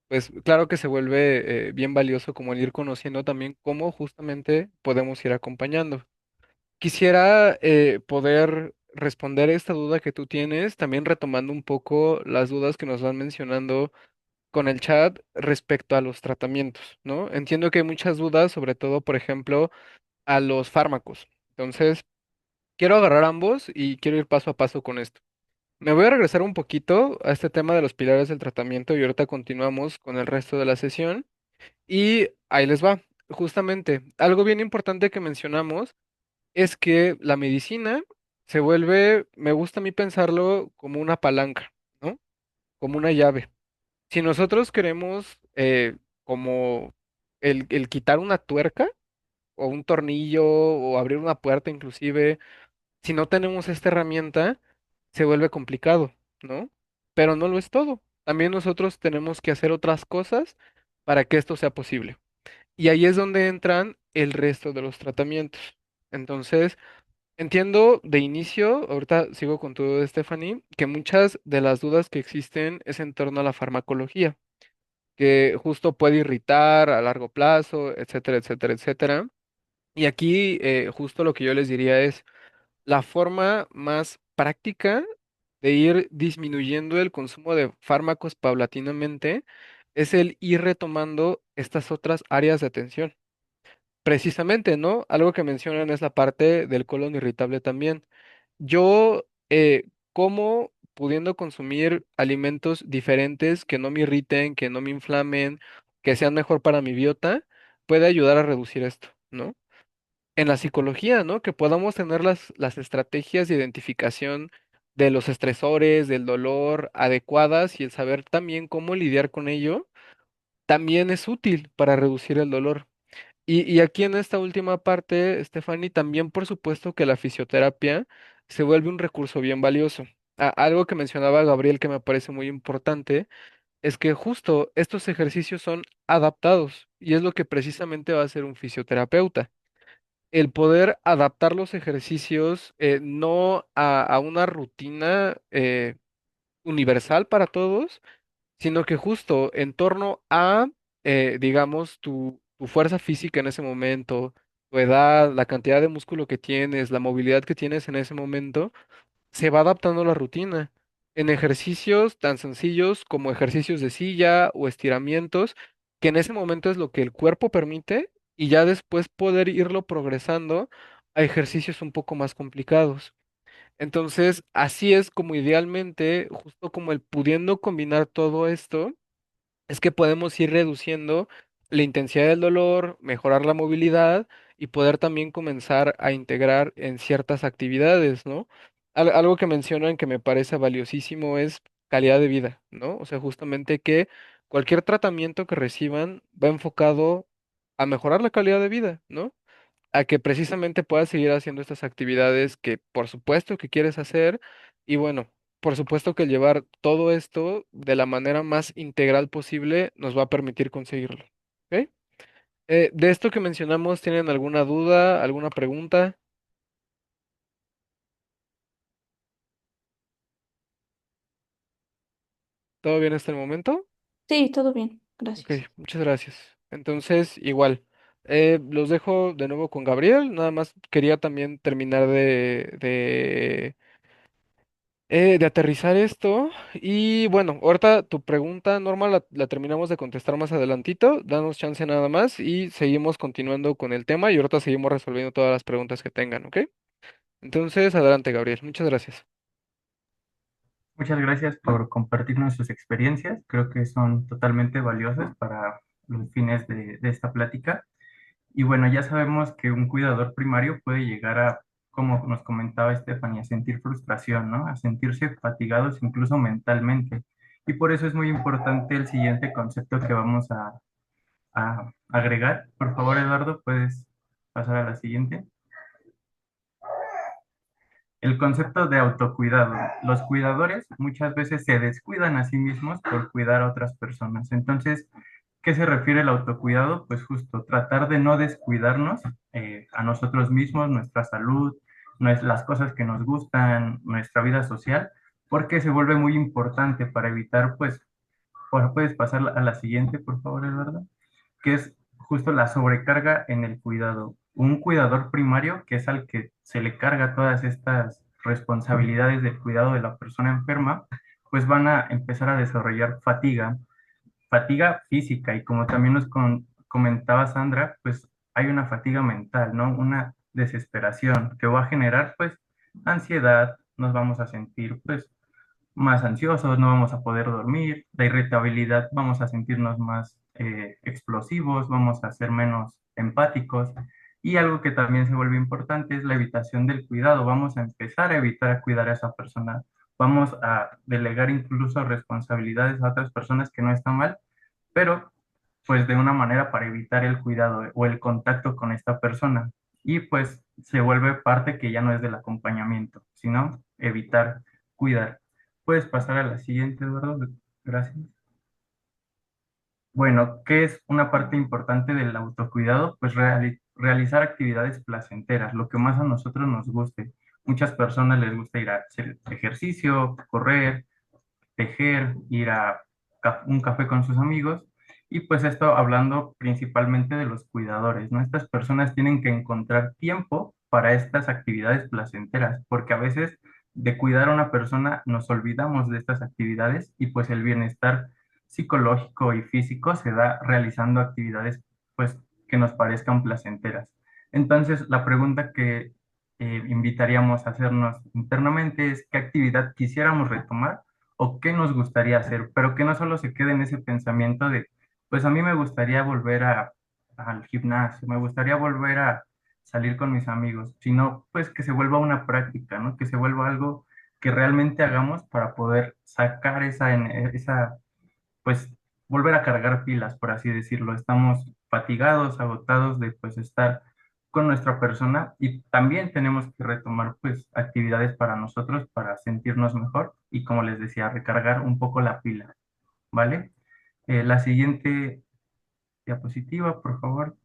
pues claro que se vuelve bien valioso como el ir conociendo también cómo justamente podemos ir acompañando. Quisiera poder responder esta duda que tú tienes, también retomando un poco las dudas que nos van mencionando con el chat respecto a los tratamientos, ¿no? Entiendo que hay muchas dudas, sobre todo, por ejemplo, a los fármacos. Entonces, quiero agarrar ambos y quiero ir paso a paso con esto. Me voy a regresar un poquito a este tema de los pilares del tratamiento y ahorita continuamos con el resto de la sesión. Y ahí les va. Justamente, algo bien importante que mencionamos es que la medicina se vuelve, me gusta a mí pensarlo como una palanca, ¿no? Como una llave. Si nosotros queremos como el quitar una tuerca o un tornillo o abrir una puerta inclusive, si no tenemos esta herramienta, se vuelve complicado, ¿no? Pero no lo es todo. También nosotros tenemos que hacer otras cosas para que esto sea posible. Y ahí es donde entran el resto de los tratamientos. Entonces, entiendo de inicio, ahorita sigo con todo de Stephanie, que muchas de las dudas que existen es en torno a la farmacología, que justo puede irritar a largo plazo, etcétera, etcétera, etcétera. Y aquí justo lo que yo les diría es la forma más práctica de ir disminuyendo el consumo de fármacos paulatinamente es el ir retomando estas otras áreas de atención. Precisamente, ¿no? Algo que mencionan es la parte del colon irritable también. Yo como pudiendo consumir alimentos diferentes que no me irriten, que no me inflamen, que sean mejor para mi biota, puede ayudar a reducir esto, ¿no? En la psicología, ¿no? Que podamos tener las estrategias de identificación de los estresores, del dolor adecuadas y el saber también cómo lidiar con ello, también es útil para reducir el dolor. Y aquí en esta última parte, Stephanie, también por supuesto que la fisioterapia se vuelve un recurso bien valioso. Algo que mencionaba Gabriel que me parece muy importante es que justo estos ejercicios son adaptados y es lo que precisamente va a hacer un fisioterapeuta. El poder adaptar los ejercicios no a una rutina universal para todos, sino que justo en torno a, digamos, tu fuerza física en ese momento, tu edad, la cantidad de músculo que tienes, la movilidad que tienes en ese momento, se va adaptando la rutina. En ejercicios tan sencillos como ejercicios de silla o estiramientos, que en ese momento es lo que el cuerpo permite, y ya después poder irlo progresando a ejercicios un poco más complicados. Entonces, así es como idealmente, justo como el pudiendo combinar todo esto, es que podemos ir reduciendo la intensidad del dolor, mejorar la movilidad y poder también comenzar a integrar en ciertas actividades, ¿no? Algo que mencionan que me parece valiosísimo es calidad de vida, ¿no? O sea, justamente que cualquier tratamiento que reciban va enfocado a mejorar la calidad de vida, ¿no? A que precisamente puedas seguir haciendo estas actividades que por supuesto que quieres hacer y bueno, por supuesto que llevar todo esto de la manera más integral posible nos va a permitir conseguirlo. ¿Ok? De esto que mencionamos, ¿tienen alguna duda, alguna pregunta? ¿Todo bien hasta el momento? Sí, todo bien, Ok, gracias. muchas gracias. Entonces, igual, los dejo de nuevo con Gabriel. Nada más quería también terminar de aterrizar esto. Y bueno, ahorita tu pregunta, Norma, la terminamos de contestar más adelantito. Danos chance nada más y seguimos continuando con el tema y ahorita seguimos resolviendo todas las preguntas que tengan, ¿ok? Entonces, adelante, Gabriel. Muchas gracias. Muchas gracias por compartirnos sus experiencias. Creo que son totalmente valiosas para los fines de esta plática. Y bueno, ya sabemos que un cuidador primario puede llegar a, como nos comentaba Stephanie, a sentir frustración, ¿no? A sentirse fatigados incluso mentalmente. Y por eso es muy importante el siguiente concepto que vamos a agregar. Por favor, Eduardo, puedes pasar a la siguiente. El concepto de autocuidado. Los cuidadores muchas veces se descuidan a sí mismos por cuidar a otras personas. Entonces, ¿qué se refiere al autocuidado? Pues justo tratar de no descuidarnos a nosotros mismos, nuestra salud, las cosas que nos gustan, nuestra vida social, porque se vuelve muy importante para evitar, pues, puedes pasar a la siguiente, por favor, Eduardo, que es justo la sobrecarga en el cuidado. Un cuidador primario, que es al que se le carga todas estas responsabilidades del cuidado de la persona enferma, pues van a empezar a desarrollar fatiga física y como también nos comentaba Sandra, pues hay una fatiga mental, ¿no? Una desesperación que va a generar pues ansiedad, nos vamos a sentir pues más ansiosos, no vamos a poder dormir, la irritabilidad, vamos a sentirnos más explosivos, vamos a ser menos empáticos. Y algo que también se vuelve importante es la evitación del cuidado. Vamos a empezar a evitar cuidar a esa persona. Vamos a delegar incluso responsabilidades a otras personas que no están mal, pero pues de una manera para evitar el cuidado o el contacto con esta persona. Y pues se vuelve parte que ya no es del acompañamiento, sino evitar cuidar. Puedes pasar a la siguiente, Eduardo. Gracias. Bueno, ¿qué es una parte importante del autocuidado? Pues realizar actividades placenteras, lo que más a nosotros nos guste. Muchas personas les gusta ir a hacer ejercicio, correr, tejer, ir a un café con sus amigos. Y pues esto hablando principalmente de los cuidadores, ¿no? Estas personas tienen que encontrar tiempo para estas actividades placenteras, porque a veces de cuidar a una persona nos olvidamos de estas actividades y pues el bienestar psicológico y físico se da realizando actividades pues que nos parezcan placenteras. Entonces, la pregunta que invitaríamos a hacernos internamente es qué actividad quisiéramos retomar o qué nos gustaría hacer, pero que no solo se quede en ese pensamiento de, pues a mí me gustaría volver al gimnasio, me gustaría volver a salir con mis amigos, sino pues que se vuelva una práctica, ¿no? Que se vuelva algo que realmente hagamos para poder sacar esa pues volver a cargar pilas, por así decirlo. Estamos fatigados, agotados de pues estar con nuestra persona y también tenemos que retomar pues actividades para nosotros para sentirnos mejor y como les decía, recargar un poco la pila, ¿vale? La siguiente diapositiva, por favor.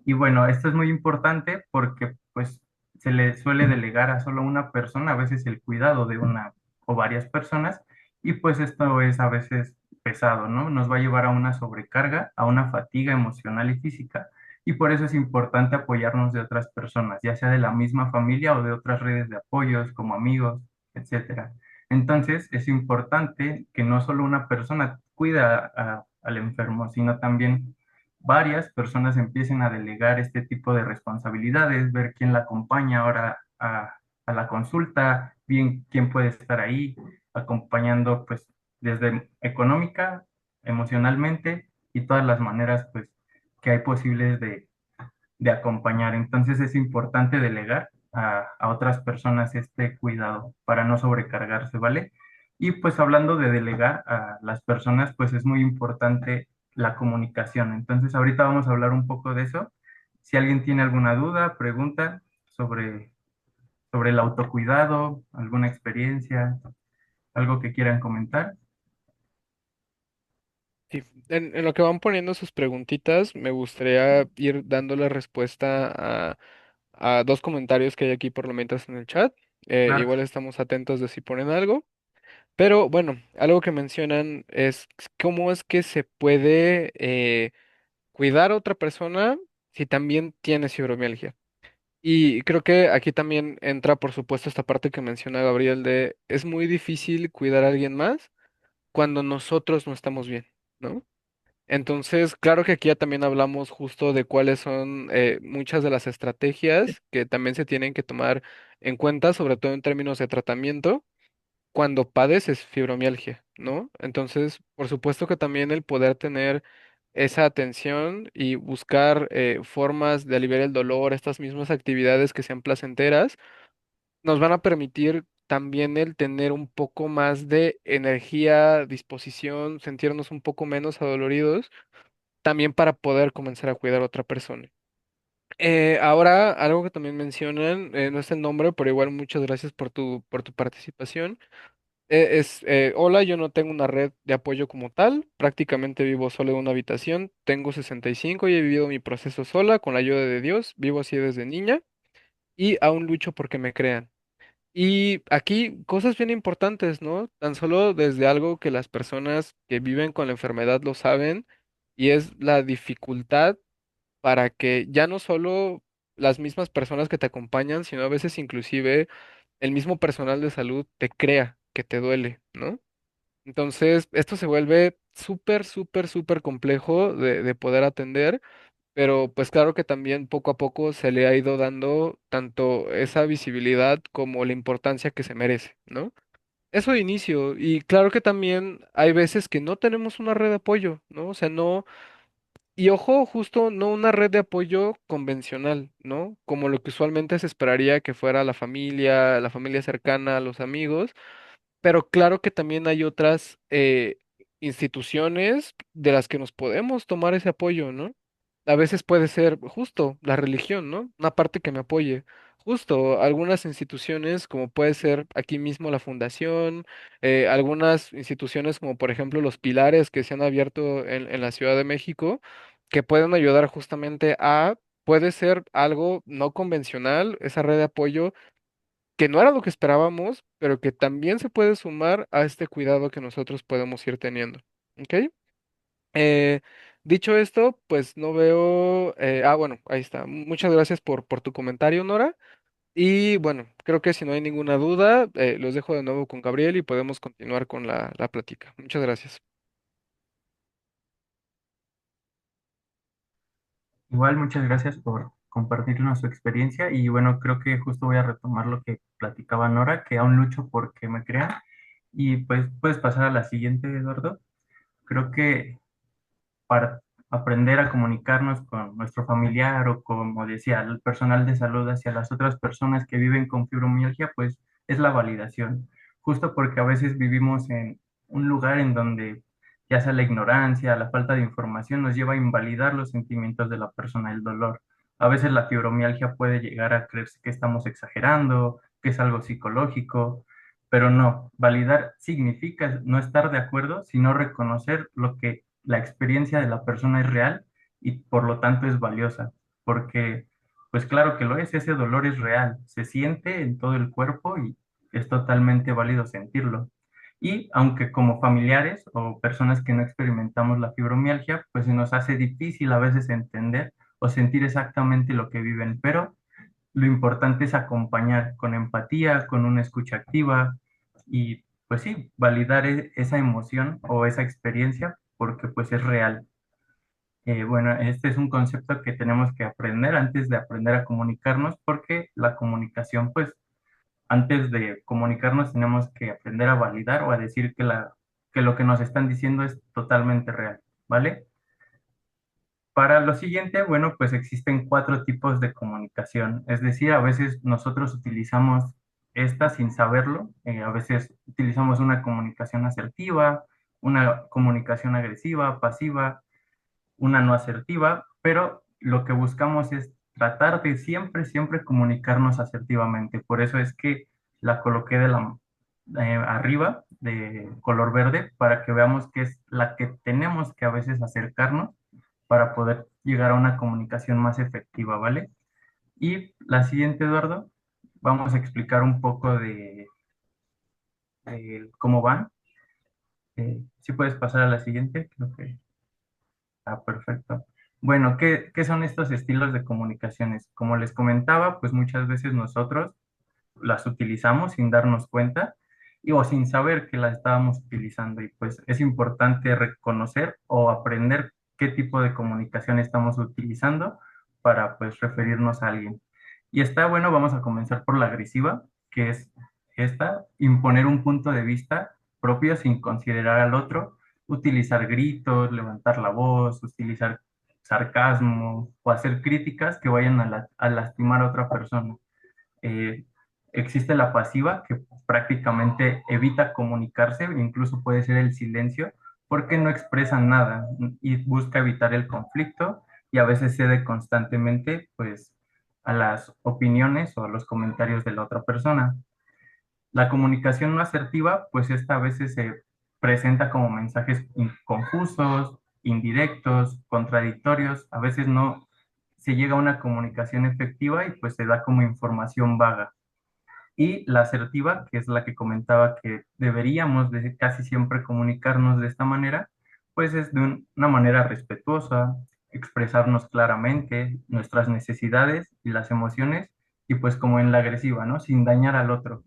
Y bueno, esto es muy importante porque pues se le suele delegar a solo una persona, a veces el cuidado de una o varias personas, y pues esto es a veces pesado, ¿no? Nos va a llevar a una sobrecarga, a una fatiga emocional y física, y por eso es importante apoyarnos de otras personas, ya sea de la misma familia o de otras redes de apoyos como amigos, etcétera. Entonces es importante que no solo una persona cuida al enfermo, sino también varias personas empiecen a delegar este tipo de responsabilidades, ver quién la acompaña ahora a la consulta, bien quién puede estar ahí acompañando pues desde económica, emocionalmente y todas las maneras pues que hay posibles de acompañar. Entonces es importante delegar a otras personas este cuidado para no sobrecargarse, ¿vale? Y pues hablando de delegar a las personas, pues es muy importante la comunicación. Entonces ahorita vamos a hablar un poco de eso. Si alguien tiene alguna duda, pregunta sobre el autocuidado, alguna experiencia, algo que quieran comentar. Sí, en lo que van poniendo sus preguntitas, me gustaría ir dando la respuesta a dos comentarios que hay aquí por lo mientras en el chat. Claro. Igual estamos atentos de si ponen algo. Pero bueno, algo que mencionan es cómo es que se puede cuidar a otra persona si también tiene fibromialgia. Y creo que aquí también entra, por supuesto, esta parte que menciona Gabriel de es muy difícil cuidar a alguien más cuando nosotros no estamos bien, ¿no? Entonces, claro que aquí ya también hablamos justo de cuáles son muchas de las estrategias que también se tienen que tomar en cuenta, sobre todo en términos de tratamiento cuando padeces fibromialgia, ¿no? Entonces, por supuesto que también el poder tener esa atención y buscar formas de aliviar el dolor, estas mismas actividades que sean placenteras, nos van a permitir también el tener un poco más de energía, disposición, sentirnos un poco menos adoloridos, también para poder comenzar a cuidar a otra persona. Ahora, algo que también mencionan, no es el nombre, pero igual muchas gracias por tu participación. Hola, yo no tengo una red de apoyo como tal, prácticamente vivo solo en una habitación, tengo 65 y he vivido mi proceso sola con la ayuda de Dios, vivo así desde niña y aún lucho porque me crean. Y aquí cosas bien importantes, ¿no? Tan solo desde algo que las personas que viven con la enfermedad lo saben y es la dificultad para que ya no solo las mismas personas que te acompañan, sino a veces inclusive el mismo personal de salud te crea que te duele, ¿no? Entonces, esto se vuelve súper, súper, súper complejo de poder atender, pero pues claro que también poco a poco se le ha ido dando tanto esa visibilidad como la importancia que se merece, ¿no? Eso de inicio, y claro que también hay veces que no tenemos una red de apoyo, ¿no? O sea, no, y ojo, justo no una red de apoyo convencional, ¿no? Como lo que usualmente se esperaría que fuera la familia cercana, los amigos, pero claro que también hay otras instituciones de las que nos podemos tomar ese apoyo, ¿no? A veces puede ser justo la religión, ¿no? Una parte que me apoye. Justo algunas instituciones, como puede ser aquí mismo la fundación, algunas instituciones como por ejemplo los pilares que se han abierto en la Ciudad de México, que pueden ayudar justamente puede ser algo no convencional, esa red de apoyo que no era lo que esperábamos, pero que también se puede sumar a este cuidado que nosotros podemos ir teniendo. ¿Ok? Eh, Dicho esto, pues no veo... bueno, ahí está. Muchas gracias por tu comentario, Nora. Y bueno, creo que si no hay ninguna duda, los dejo de nuevo con Gabriel y podemos continuar con la plática. Muchas gracias. Igual, muchas gracias por compartirnos su experiencia y bueno, creo que justo voy a retomar lo que platicaba Nora, que aún lucho porque me crean y pues puedes pasar a la siguiente, Eduardo. Creo que para aprender a comunicarnos con nuestro familiar o como decía, el personal de salud hacia las otras personas que viven con fibromialgia, pues es la validación. Justo porque a veces vivimos en un lugar en donde ya sea la ignorancia, la falta de información nos lleva a invalidar los sentimientos de la persona, el dolor. A veces la fibromialgia puede llegar a creerse que estamos exagerando, que es algo psicológico, pero no, validar significa no estar de acuerdo, sino reconocer lo que la experiencia de la persona es real y por lo tanto es valiosa, porque pues claro que lo es, ese dolor es real, se siente en todo el cuerpo y es totalmente válido sentirlo. Y aunque como familiares o personas que no experimentamos la fibromialgia, pues se nos hace difícil a veces entender o sentir exactamente lo que viven, pero lo importante es acompañar con empatía, con una escucha activa y pues sí, validar esa emoción o esa experiencia porque pues es real. Bueno, este es un concepto que tenemos que aprender antes de aprender a comunicarnos, porque la comunicación, pues, antes de comunicarnos tenemos que aprender a validar o a decir que lo que nos están diciendo es totalmente real, ¿vale? Para lo siguiente, bueno, pues existen cuatro tipos de comunicación, es decir, a veces nosotros utilizamos esta sin saberlo, a veces utilizamos una comunicación asertiva, una comunicación agresiva, pasiva, una no asertiva, pero lo que buscamos es tratar de siempre, siempre comunicarnos asertivamente. Por eso es que la coloqué arriba de color verde para que veamos que es la que tenemos que a veces acercarnos para poder llegar a una comunicación más efectiva, ¿vale? Y la siguiente, Eduardo, vamos a explicar un poco de cómo van. Si puedes pasar a la siguiente, creo que... Ah, perfecto. Bueno, ¿qué son estos estilos de comunicaciones? Como les comentaba, pues muchas veces nosotros las utilizamos sin darnos cuenta o sin saber que las estábamos utilizando. Y pues es importante reconocer o aprender qué tipo de comunicación estamos utilizando para pues referirnos a alguien. Y está bueno, vamos a comenzar por la agresiva, que es esta, imponer un punto de vista propio sin considerar al otro, utilizar gritos, levantar la voz, utilizar sarcasmo o hacer críticas que vayan a lastimar a otra persona. Eh, Existe la pasiva, que prácticamente evita comunicarse, incluso puede ser el silencio, porque no expresa nada y busca evitar el conflicto y a veces cede constantemente, pues, a las opiniones o a los comentarios de la otra persona. La comunicación no asertiva, pues esta a veces se presenta como mensajes confusos, indirectos, contradictorios, a veces no se llega a una comunicación efectiva y pues se da como información vaga. Y la asertiva, que es la que comentaba que deberíamos de casi siempre comunicarnos de esta manera, pues es de una manera respetuosa, expresarnos claramente nuestras necesidades y las emociones, y pues como en la agresiva, ¿no? Sin dañar al otro.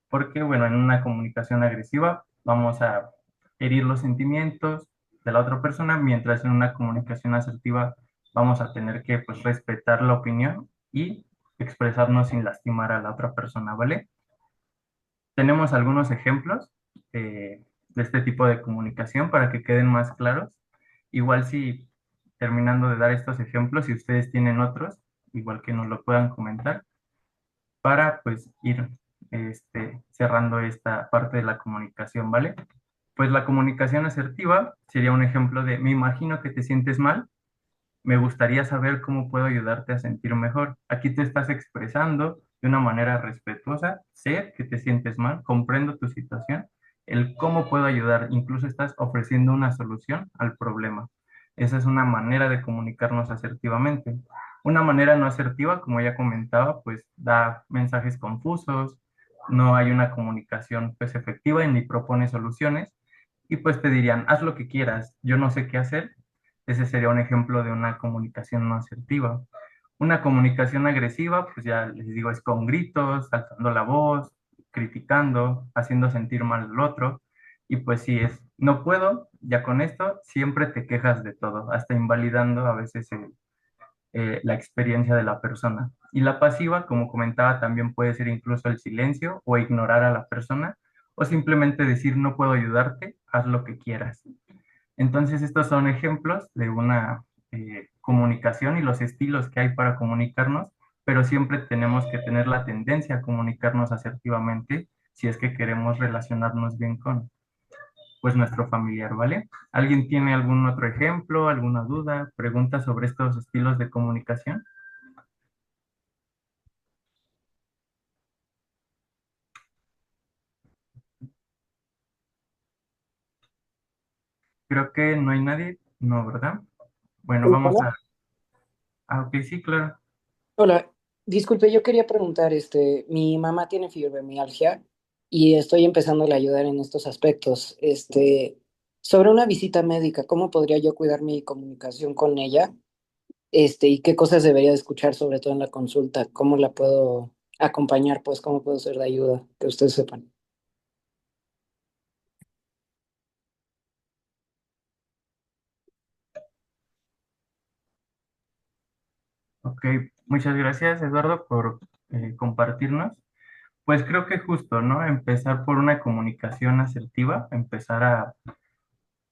Porque, bueno, en una comunicación agresiva vamos a herir los sentimientos de la otra persona, mientras en una comunicación asertiva vamos a tener que, pues, respetar la opinión y expresarnos sin lastimar a la otra persona, ¿vale? Tenemos algunos ejemplos de este tipo de comunicación para que queden más claros. Igual si terminando de dar estos ejemplos, si ustedes tienen otros, igual que nos lo puedan comentar, para pues ir cerrando esta parte de la comunicación, ¿vale? Pues la comunicación asertiva sería un ejemplo de, me imagino que te sientes mal, me gustaría saber cómo puedo ayudarte a sentir mejor. Aquí te estás expresando de una manera respetuosa, sé que te sientes mal, comprendo tu situación, el cómo puedo ayudar, incluso estás ofreciendo una solución al problema. Esa es una manera de comunicarnos asertivamente. Una manera no asertiva, como ya comentaba, pues da mensajes confusos, no hay una comunicación pues efectiva y ni propone soluciones y pues te dirían, haz lo que quieras, yo no sé qué hacer. Ese sería un ejemplo de una comunicación no asertiva. Una comunicación agresiva, pues ya les digo, es con gritos, alzando la voz, criticando, haciendo sentir mal al otro. Y pues sí, es, no puedo, ya con esto, siempre te quejas de todo, hasta invalidando a veces la experiencia de la persona. Y la pasiva, como comentaba, también puede ser incluso el silencio o ignorar a la persona o simplemente decir no puedo ayudarte, haz lo que quieras. Entonces, estos son ejemplos de una comunicación y los estilos que hay para comunicarnos, pero siempre tenemos que tener la tendencia a comunicarnos asertivamente si es que queremos relacionarnos bien con pues nuestro familiar, ¿vale? ¿Alguien tiene algún otro ejemplo, alguna duda, pregunta sobre estos estilos de comunicación? Creo que no hay nadie, no, ¿verdad? Bueno, vamos Hola, a... Ah, ok, sí, claro. hola. Disculpe, yo quería preguntar, mi mamá tiene fibromialgia y estoy empezando a ayudar en estos aspectos. Sobre una visita médica, ¿cómo podría yo cuidar mi comunicación con ella? Y qué cosas debería de escuchar, sobre todo en la consulta. ¿Cómo la puedo acompañar? Pues, ¿cómo puedo ser de ayuda? Que ustedes sepan. Ok, muchas gracias, Eduardo, por compartirnos. Pues creo que justo, ¿no? Empezar por una comunicación asertiva, empezar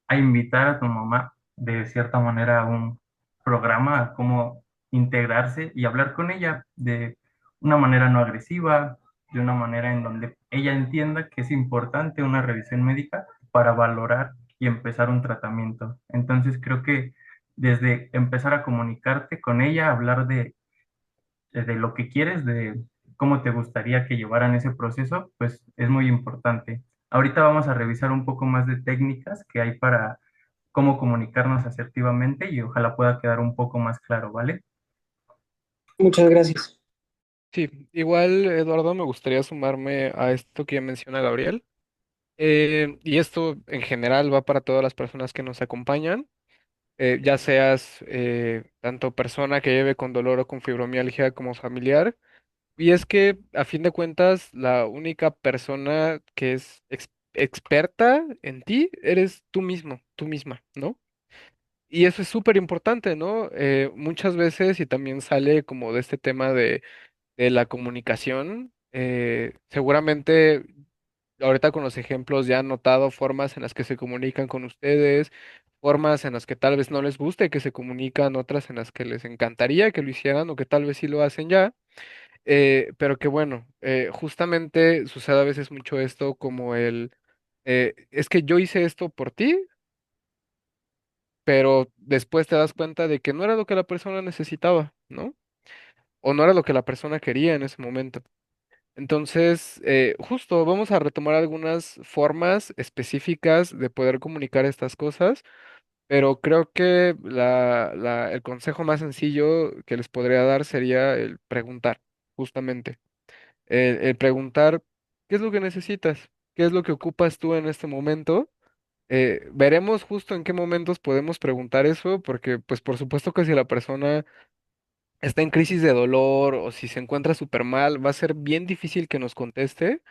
a invitar a tu mamá de cierta manera a un programa, a cómo integrarse y hablar con ella de una manera no agresiva, de una manera en donde ella entienda que es importante una revisión médica para valorar y empezar un tratamiento. Entonces creo que desde empezar a comunicarte con ella, hablar de lo que quieres, de cómo te gustaría que llevaran ese proceso, pues es muy importante. Ahorita vamos a revisar un poco más de técnicas que hay para cómo comunicarnos asertivamente y ojalá pueda quedar un poco más claro, ¿vale? Muchas gracias. Sí, igual, Eduardo, me gustaría sumarme a esto que ya menciona Gabriel. Y esto en general va para todas las personas que nos acompañan, ya seas tanto persona que lleve con dolor o con fibromialgia como familiar. Y es que a fin de cuentas, la única persona que es experta en ti eres tú mismo, tú misma, ¿no? Y eso es súper importante, ¿no? Muchas veces, y también sale como de este tema de la comunicación, seguramente ahorita con los ejemplos ya han notado formas en las que se comunican con ustedes, formas en las que tal vez no les guste que se comunican, otras en las que les encantaría que lo hicieran o que tal vez sí lo hacen ya, pero que bueno, justamente sucede a veces mucho esto como es que yo hice esto por ti, pero después te das cuenta de que no era lo que la persona necesitaba, ¿no? O no era lo que la persona quería en ese momento. Entonces, justo vamos a retomar algunas formas específicas de poder comunicar estas cosas, pero creo que el consejo más sencillo que les podría dar sería el preguntar, justamente. El preguntar, ¿qué es lo que necesitas? ¿Qué es lo que ocupas tú en este momento? Veremos justo en qué momentos podemos preguntar eso, porque pues por supuesto que si la persona está en crisis de dolor o si se encuentra súper mal, va a ser bien difícil que nos conteste.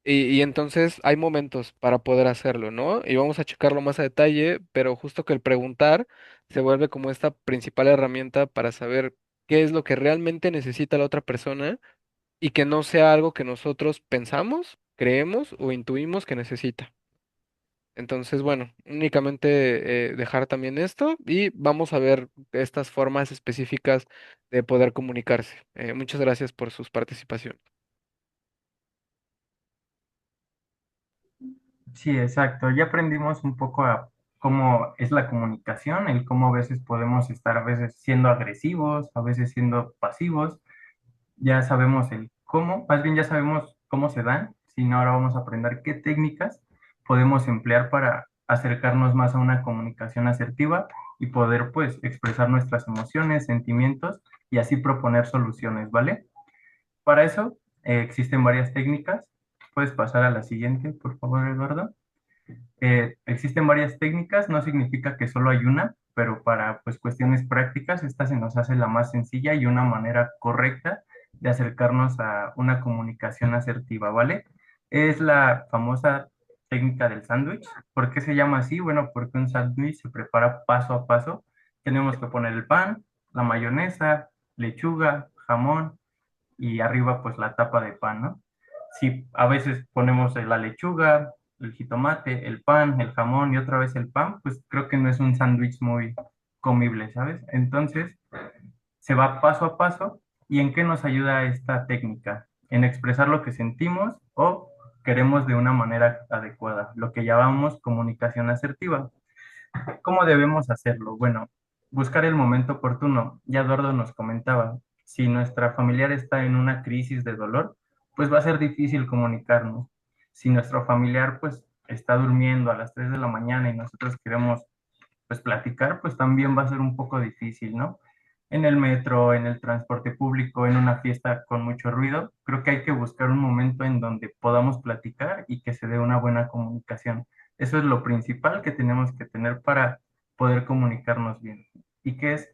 Y entonces hay momentos para poder hacerlo, ¿no? Y vamos a checarlo más a detalle, pero justo que el preguntar se vuelve como esta principal herramienta para saber qué es lo que realmente necesita la otra persona y que no sea algo que nosotros pensamos, creemos o intuimos que necesita. Entonces, bueno, únicamente dejar también esto y vamos a ver estas formas específicas de poder comunicarse. Muchas gracias por sus participaciones. Sí, exacto. Ya aprendimos un poco a cómo es la comunicación, el cómo a veces podemos estar a veces siendo agresivos, a veces siendo pasivos. Ya sabemos el cómo, más bien ya sabemos cómo se dan, sino ahora vamos a aprender qué técnicas podemos emplear para acercarnos más a una comunicación asertiva y poder pues expresar nuestras emociones, sentimientos y así proponer soluciones, ¿vale? Para eso existen varias técnicas. Puedes pasar a la siguiente, por favor, Eduardo. Existen varias técnicas, no significa que solo hay una, pero para pues cuestiones prácticas esta se nos hace la más sencilla y una manera correcta de acercarnos a una comunicación asertiva, ¿vale? Es la famosa técnica del sándwich. ¿Por qué se llama así? Bueno, porque un sándwich se prepara paso a paso. Tenemos que poner el pan, la mayonesa, lechuga, jamón y arriba pues la tapa de pan, ¿no? Si a veces ponemos la lechuga, el jitomate, el pan, el jamón y otra vez el pan, pues creo que no es un sándwich muy comible, ¿sabes? Entonces se va paso a paso. ¿Y en qué nos ayuda esta técnica? En expresar lo que sentimos o queremos de una manera adecuada, lo que llamamos comunicación asertiva. ¿Cómo debemos hacerlo? Bueno, buscar el momento oportuno. Ya Eduardo nos comentaba, si nuestra familiar está en una crisis de dolor, pues va a ser difícil comunicarnos. Si nuestro familiar pues está durmiendo a las 3 de la mañana y nosotros queremos pues platicar, pues también va a ser un poco difícil, ¿no? En el metro, en el transporte público, en una fiesta con mucho ruido, creo que hay que buscar un momento en donde podamos platicar y que se dé una buena comunicación. Eso es lo principal que tenemos que tener para poder comunicarnos bien. ¿Y qué es?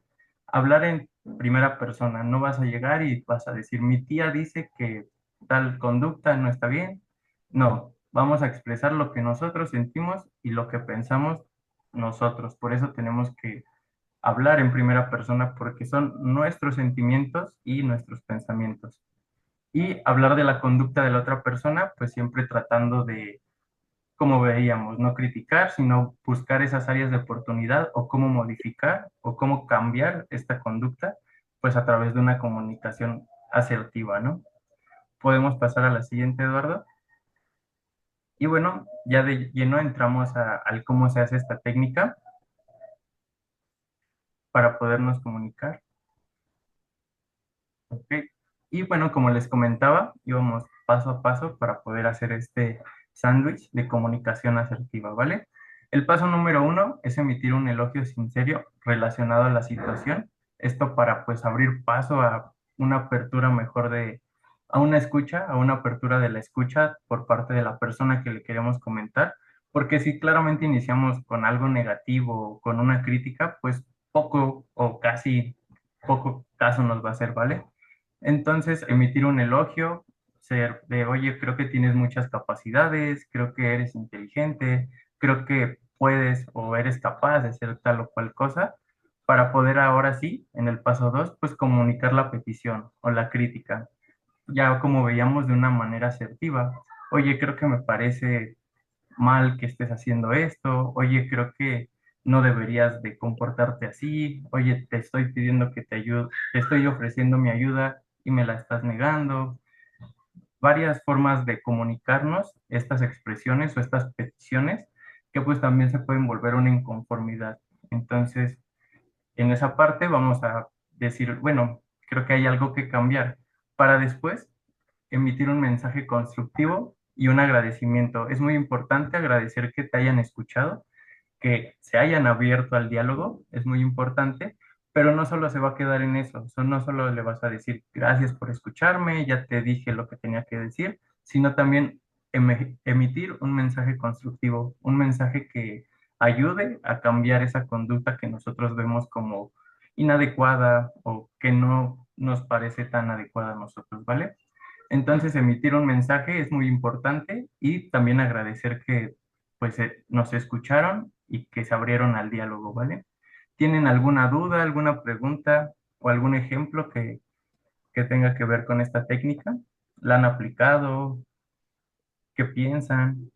Hablar en primera persona. No vas a llegar y vas a decir, mi tía dice que tal conducta no está bien. No, vamos a expresar lo que nosotros sentimos y lo que pensamos nosotros. Por eso tenemos que hablar en primera persona porque son nuestros sentimientos y nuestros pensamientos. Y hablar de la conducta de la otra persona, pues siempre tratando de, como veíamos, no criticar, sino buscar esas áreas de oportunidad o cómo modificar o cómo cambiar esta conducta, pues a través de una comunicación asertiva, ¿no? Podemos pasar a la siguiente, Eduardo. Y bueno, ya de lleno entramos al cómo se hace esta técnica para podernos comunicar. ¿Ok? Y bueno, como les comentaba, íbamos paso a paso para poder hacer este sándwich de comunicación asertiva, ¿vale? El paso número uno es emitir un elogio sincero relacionado a la situación. Esto para pues abrir paso a una apertura mejor a una escucha, a una apertura de la escucha por parte de la persona que le queremos comentar. Porque si claramente iniciamos con algo negativo, con una crítica, pues poco o casi poco caso nos va a hacer, ¿vale? Entonces, emitir un elogio, ser de, oye, creo que tienes muchas capacidades, creo que eres inteligente, creo que puedes o eres capaz de hacer tal o cual cosa, para poder ahora sí, en el paso dos, pues comunicar la petición o la crítica, ya como veíamos de una manera asertiva. Oye, creo que me parece mal que estés haciendo esto, oye, creo que no deberías de comportarte así, oye, te estoy pidiendo que te ayude, te estoy ofreciendo mi ayuda y me la estás negando. Varias formas de comunicarnos estas expresiones o estas peticiones que pues también se pueden volver una inconformidad. Entonces, en esa parte vamos a decir, bueno, creo que hay algo que cambiar para después emitir un mensaje constructivo y un agradecimiento. Es muy importante agradecer que te hayan escuchado, que se hayan abierto al diálogo, es muy importante, pero no solo se va a quedar en eso, no solo le vas a decir gracias por escucharme, ya te dije lo que tenía que decir, sino también emitir un mensaje constructivo, un mensaje que ayude a cambiar esa conducta que nosotros vemos como inadecuada o que no nos parece tan adecuada a nosotros, ¿vale? Entonces, emitir un mensaje es muy importante y también agradecer que pues nos escucharon y que se abrieron al diálogo, ¿vale? ¿Tienen alguna duda, alguna pregunta o algún ejemplo que tenga que ver con esta técnica? ¿La han aplicado? ¿Qué piensan?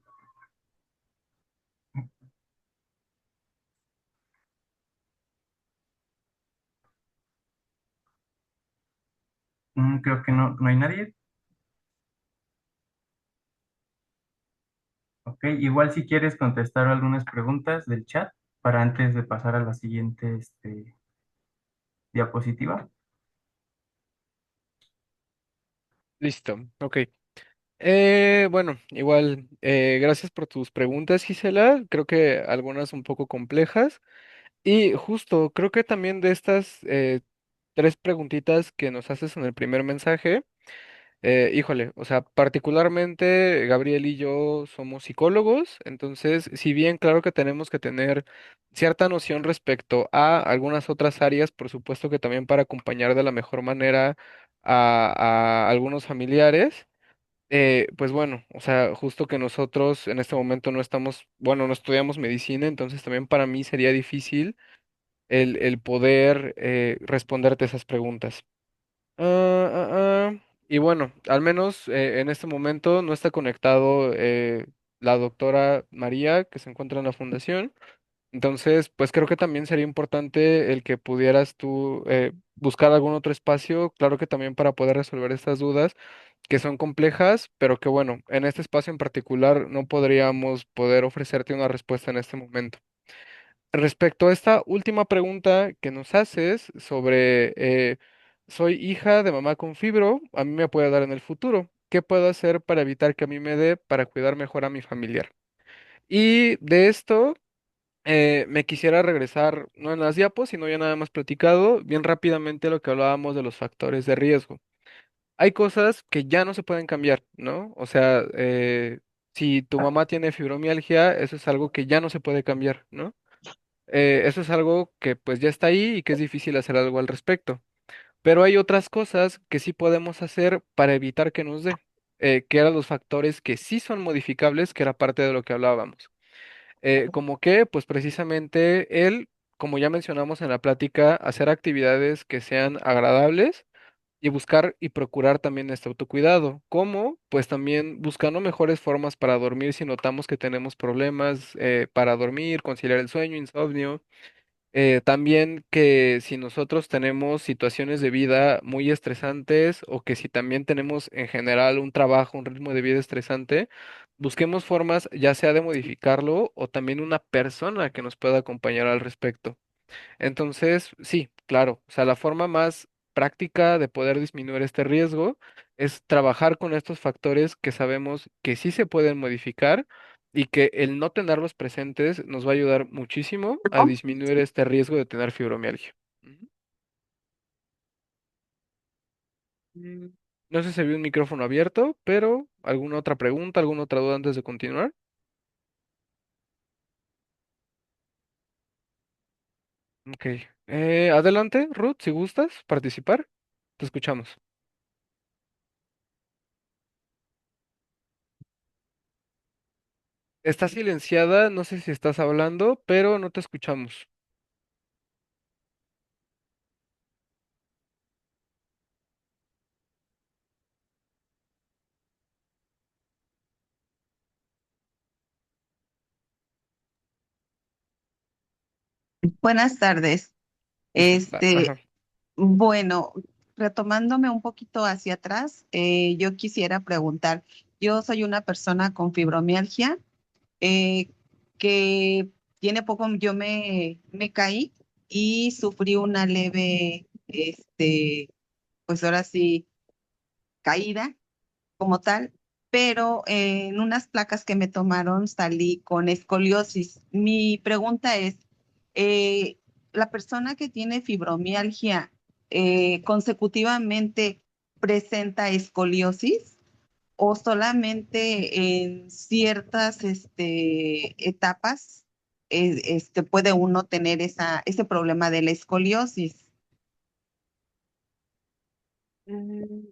Creo que no, no hay nadie. Ok, igual si quieres contestar algunas preguntas del chat para antes de pasar a la siguiente diapositiva. Listo, ok. Bueno, igual, gracias por tus preguntas, Gisela. Creo que algunas un poco complejas. Y justo, creo que también de estas tres preguntitas que nos haces en el primer mensaje, híjole, o sea, particularmente Gabriel y yo somos psicólogos, entonces, si bien claro que tenemos que tener cierta noción respecto a algunas otras áreas, por supuesto que también para acompañar de la mejor manera a algunos familiares. Pues bueno, o sea, justo que nosotros en este momento no estamos, bueno, no estudiamos medicina, entonces también para mí sería difícil el poder responderte esas preguntas. Y bueno, al menos en este momento no está conectado la doctora María que se encuentra en la fundación. Entonces, pues creo que también sería importante el que pudieras tú buscar algún otro espacio, claro que también para poder resolver estas dudas que son complejas, pero que bueno, en este espacio en particular no podríamos poder ofrecerte una respuesta en este momento. Respecto a esta última pregunta que nos haces sobre, soy hija de mamá con fibro, a mí me puede dar en el futuro. ¿Qué puedo hacer para evitar que a mí me dé para cuidar mejor a mi familiar? Y de esto me quisiera regresar, no en las diapos, sino ya nada más platicado, bien rápidamente lo que hablábamos de los factores de riesgo. Hay cosas que ya no se pueden cambiar, ¿no? O sea, si tu mamá tiene fibromialgia, eso es algo que ya no se puede cambiar, ¿no? Eso es algo que pues ya está ahí y que es difícil hacer algo al respecto. Pero hay otras cosas que sí podemos hacer para evitar que nos dé, que eran los factores que sí son modificables, que era parte de lo que hablábamos. Como que, pues precisamente el como ya mencionamos en la plática, hacer actividades que sean agradables y buscar y procurar también este autocuidado. ¿Cómo? Pues también buscando mejores formas para dormir si notamos que tenemos problemas para dormir, conciliar el sueño, insomnio. También que si nosotros tenemos situaciones de vida muy estresantes o que si también tenemos en general un trabajo, un ritmo de vida estresante, busquemos formas ya sea de modificarlo o también una persona que nos pueda acompañar al respecto. Entonces, sí, claro, o sea, la forma más práctica de poder disminuir este riesgo es trabajar con estos factores que sabemos que sí se pueden modificar y que el no tenerlos presentes nos va a ayudar muchísimo a ¿no? disminuir este riesgo de tener fibromialgia. Ujú. Mm, No sé si había un micrófono abierto, pero ¿alguna otra pregunta, alguna otra duda antes de continuar? Ok. Adelante, Ruth, si gustas participar, te escuchamos. Está silenciada, no sé si estás hablando, pero no te escuchamos. Buenas tardes. Ajá. Bueno, retomándome un poquito hacia atrás, yo quisiera preguntar, yo soy una persona con fibromialgia eh, que tiene poco, me caí y sufrí una leve, pues ahora sí, caída como tal, pero en unas placas que me tomaron salí con escoliosis. Mi pregunta es, eh, ¿la persona que tiene fibromialgia consecutivamente presenta escoliosis o solamente en ciertas etapas puede uno tener ese problema de la escoliosis? Mm,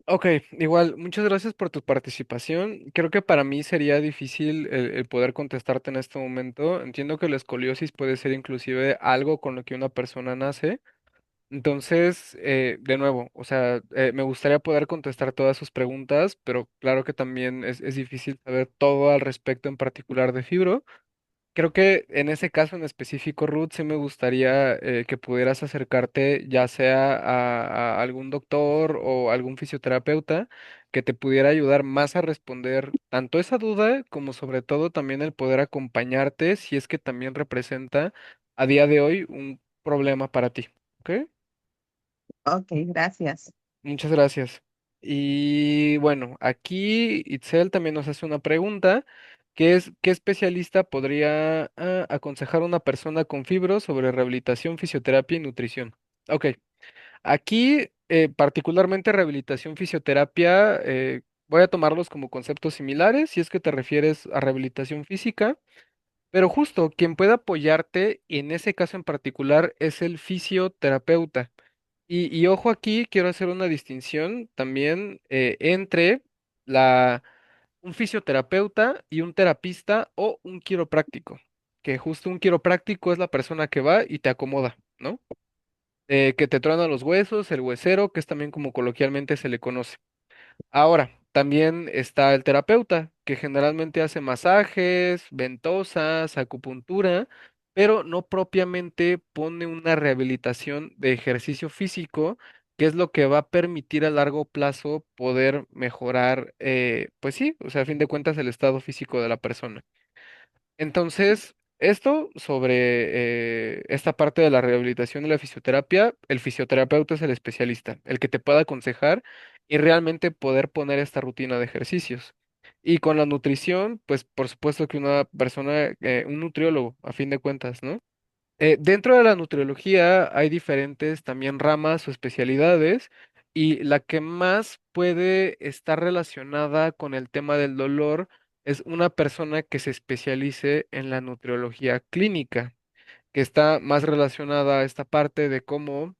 Ok, igual, muchas gracias por tu participación. Creo que para mí sería difícil el poder contestarte en este momento. Entiendo que la escoliosis puede ser inclusive algo con lo que una persona nace. Entonces, de nuevo, o sea, me gustaría poder contestar todas sus preguntas, pero claro que también es difícil saber todo al respecto en particular de fibro. Creo que en ese caso en específico, Ruth, sí me gustaría que pudieras acercarte ya sea a algún doctor o algún fisioterapeuta que te pudiera ayudar más a responder tanto esa duda como sobre todo también el poder acompañarte si es que también representa a día de hoy un problema para ti. ¿Ok? Ok, gracias. Muchas gracias. Y bueno, aquí Itzel también nos hace una pregunta, que es, ¿qué especialista podría aconsejar a una persona con fibros sobre rehabilitación, fisioterapia y nutrición? Ok, aquí particularmente rehabilitación, fisioterapia, voy a tomarlos como conceptos similares, si es que te refieres a rehabilitación física, pero justo quien puede apoyarte en ese caso en particular es el fisioterapeuta. Y ojo aquí, quiero hacer una distinción también entre la, un fisioterapeuta y un terapista o un quiropráctico, que justo un quiropráctico es la persona que va y te acomoda, ¿no? Que te truena los huesos, el huesero, que es también como coloquialmente se le conoce. Ahora, también está el terapeuta, que generalmente hace masajes, ventosas, acupuntura, pero no propiamente pone una rehabilitación de ejercicio físico, que es lo que va a permitir a largo plazo poder mejorar, pues sí, o sea, a fin de cuentas, el estado físico de la persona. Entonces, esto sobre esta parte de la rehabilitación y la fisioterapia, el fisioterapeuta es el especialista, el que te pueda aconsejar y realmente poder poner esta rutina de ejercicios. Y con la nutrición, pues por supuesto que una persona, un nutriólogo, a fin de cuentas, ¿no? Dentro de la nutriología hay diferentes también ramas o especialidades y la que más puede estar relacionada con el tema del dolor es una persona que se especialice en la nutriología clínica, que está más relacionada a esta parte de cómo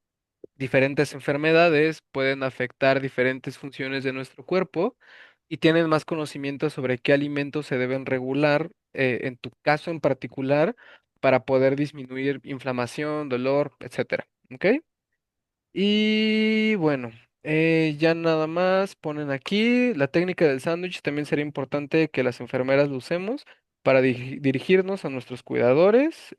diferentes enfermedades pueden afectar diferentes funciones de nuestro cuerpo y tienen más conocimiento sobre qué alimentos se deben regular, en tu caso en particular para poder disminuir inflamación, dolor, etcétera. ¿Ok? Y bueno, ya nada más ponen aquí la técnica del sándwich. También sería importante que las enfermeras lo usemos para dirigirnos a nuestros cuidadores.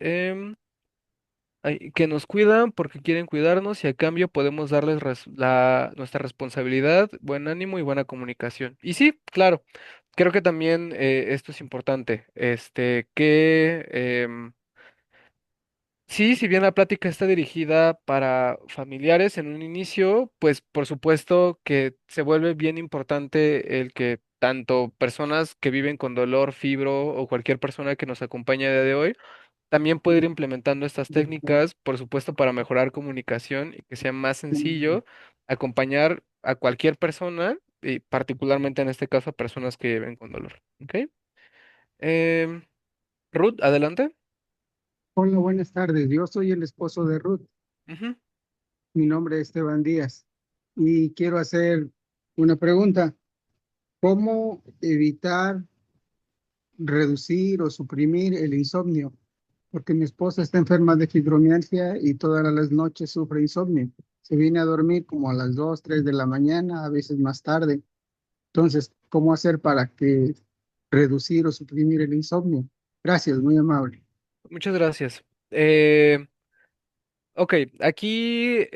Que nos cuidan porque quieren cuidarnos y a cambio podemos darles nuestra responsabilidad, buen ánimo y buena comunicación. Y sí, claro, creo que también esto es importante, sí, si bien la plática está dirigida para familiares en un inicio, pues por supuesto que se vuelve bien importante el que tanto personas que viven con dolor, fibro o cualquier persona que nos acompaña el día de hoy, también puede ir implementando estas técnicas, por supuesto, para mejorar comunicación y que sea más sencillo acompañar a cualquier persona, y particularmente en este caso a personas que viven con dolor. ¿Ok? Em, Ruth, adelante. Hola, buenas tardes. Yo soy el esposo de Ruth. Ujú. Mi nombre es Esteban Díaz y quiero hacer una pregunta. ¿Cómo evitar, reducir o suprimir el insomnio? Porque mi esposa está enferma de fibromialgia y todas las noches sufre insomnio. Se viene a dormir como a las 2, 3 de la mañana, a veces más tarde. Entonces, ¿cómo hacer para que reducir o suprimir el insomnio? Gracias, muy amable. Muchas gracias. Ok, aquí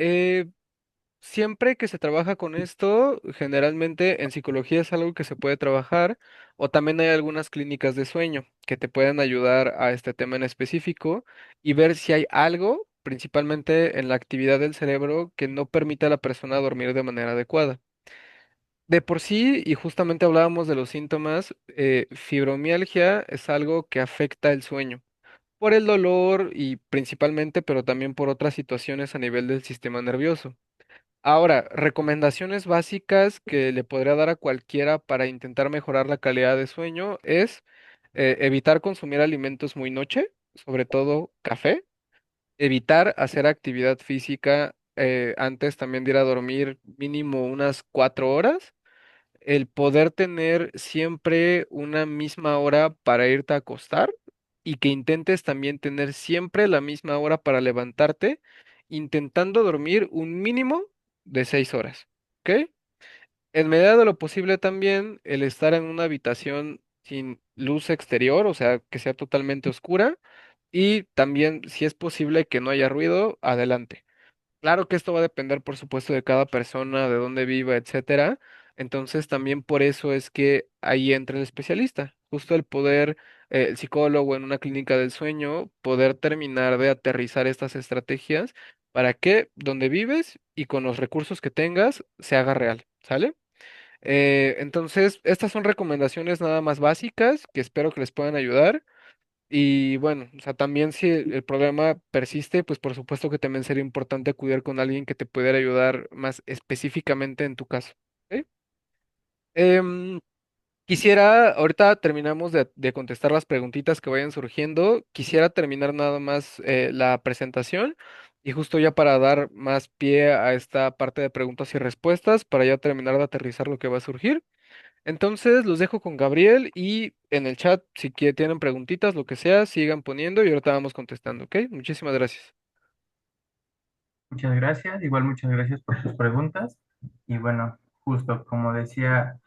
siempre que se trabaja con esto, generalmente en psicología es algo que se puede trabajar, o también hay algunas clínicas de sueño que te pueden ayudar a este tema en específico y ver si hay algo, principalmente en la actividad del cerebro, que no permite a la persona dormir de manera adecuada. De por sí, y justamente hablábamos de los síntomas, fibromialgia es algo que afecta el sueño por el dolor y principalmente, pero también por otras situaciones a nivel del sistema nervioso. Ahora, recomendaciones básicas que le podría dar a cualquiera para intentar mejorar la calidad de sueño es evitar consumir alimentos muy noche, sobre todo café, evitar hacer actividad física antes también de ir a dormir mínimo unas 4 horas, el poder tener siempre una misma hora para irte a acostar y que intentes también tener siempre la misma hora para levantarte, intentando dormir un mínimo de 6 horas. ¿Ok? En medida de lo posible también el estar en una habitación sin luz exterior, o sea, que sea totalmente oscura, y también, si es posible, que no haya ruido, adelante. Claro que esto va a depender, por supuesto, de cada persona, de dónde viva, etcétera. Entonces, también por eso es que ahí entra el especialista. Justo el poder, el psicólogo en una clínica del sueño, poder terminar de aterrizar estas estrategias para que donde vives y con los recursos que tengas se haga real, ¿sale? Entonces, estas son recomendaciones nada más básicas que espero que les puedan ayudar. Y bueno, o sea, también si el problema persiste, pues por supuesto que también sería importante acudir con alguien que te pudiera ayudar más específicamente en tu caso. ¿Ok? Em, Quisiera, ahorita terminamos de contestar las preguntitas que vayan surgiendo. Quisiera terminar nada más la presentación y justo ya para dar más pie a esta parte de preguntas y respuestas, para ya terminar de aterrizar lo que va a surgir. Entonces los dejo con Gabriel y en el chat, si tienen preguntitas, lo que sea, sigan poniendo y ahorita vamos contestando, ¿ok? Muchísimas gracias. Muchas gracias, igual muchas gracias por tus preguntas. Y bueno, justo como decía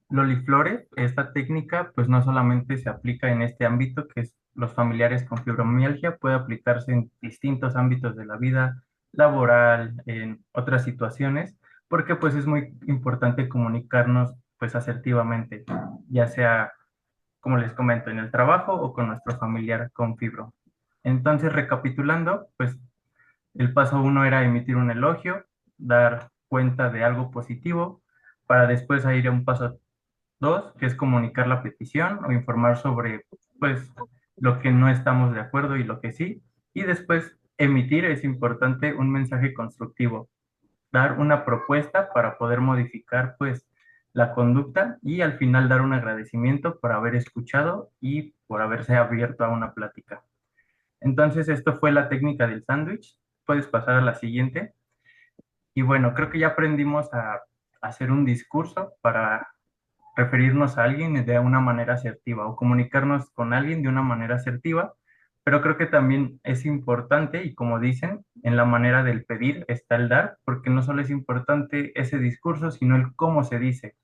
Loli Flores, esta técnica pues no solamente se aplica en este ámbito que es los familiares con fibromialgia, puede aplicarse en distintos ámbitos de la vida laboral, en otras situaciones, porque pues es muy importante comunicarnos pues asertivamente, ya sea, como les comento, en el trabajo o con nuestro familiar con fibro. Entonces, recapitulando, pues el paso uno era emitir un elogio, dar cuenta de algo positivo, para después ir a un paso dos, que es comunicar la petición o informar sobre, pues, lo que no estamos de acuerdo y lo que sí. Y después emitir, es importante, un mensaje constructivo, dar una propuesta para poder modificar, pues, la conducta y al final dar un agradecimiento por haber escuchado y por haberse abierto a una plática. Entonces, esto fue la técnica del sándwich. Puedes pasar a la siguiente. Y bueno, creo que ya aprendimos a hacer un discurso para referirnos a alguien de una manera asertiva o comunicarnos con alguien de una manera asertiva, pero creo que también es importante, y como dicen, en la manera del pedir está el dar, porque no solo es importante ese discurso, sino el cómo se dice.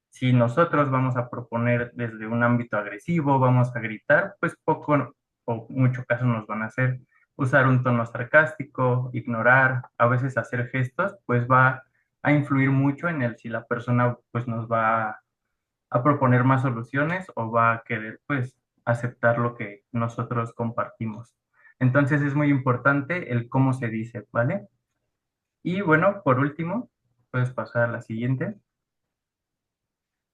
Si nosotros vamos a proponer desde un ámbito agresivo, vamos a gritar, pues poco o mucho caso nos van a hacer usar un tono sarcástico, ignorar, a veces hacer gestos, pues va a influir mucho en el si la persona pues nos va a proponer más soluciones o va a querer pues aceptar lo que nosotros compartimos. Entonces es muy importante el cómo se dice, ¿vale? Y bueno, por último, puedes pasar a la siguiente.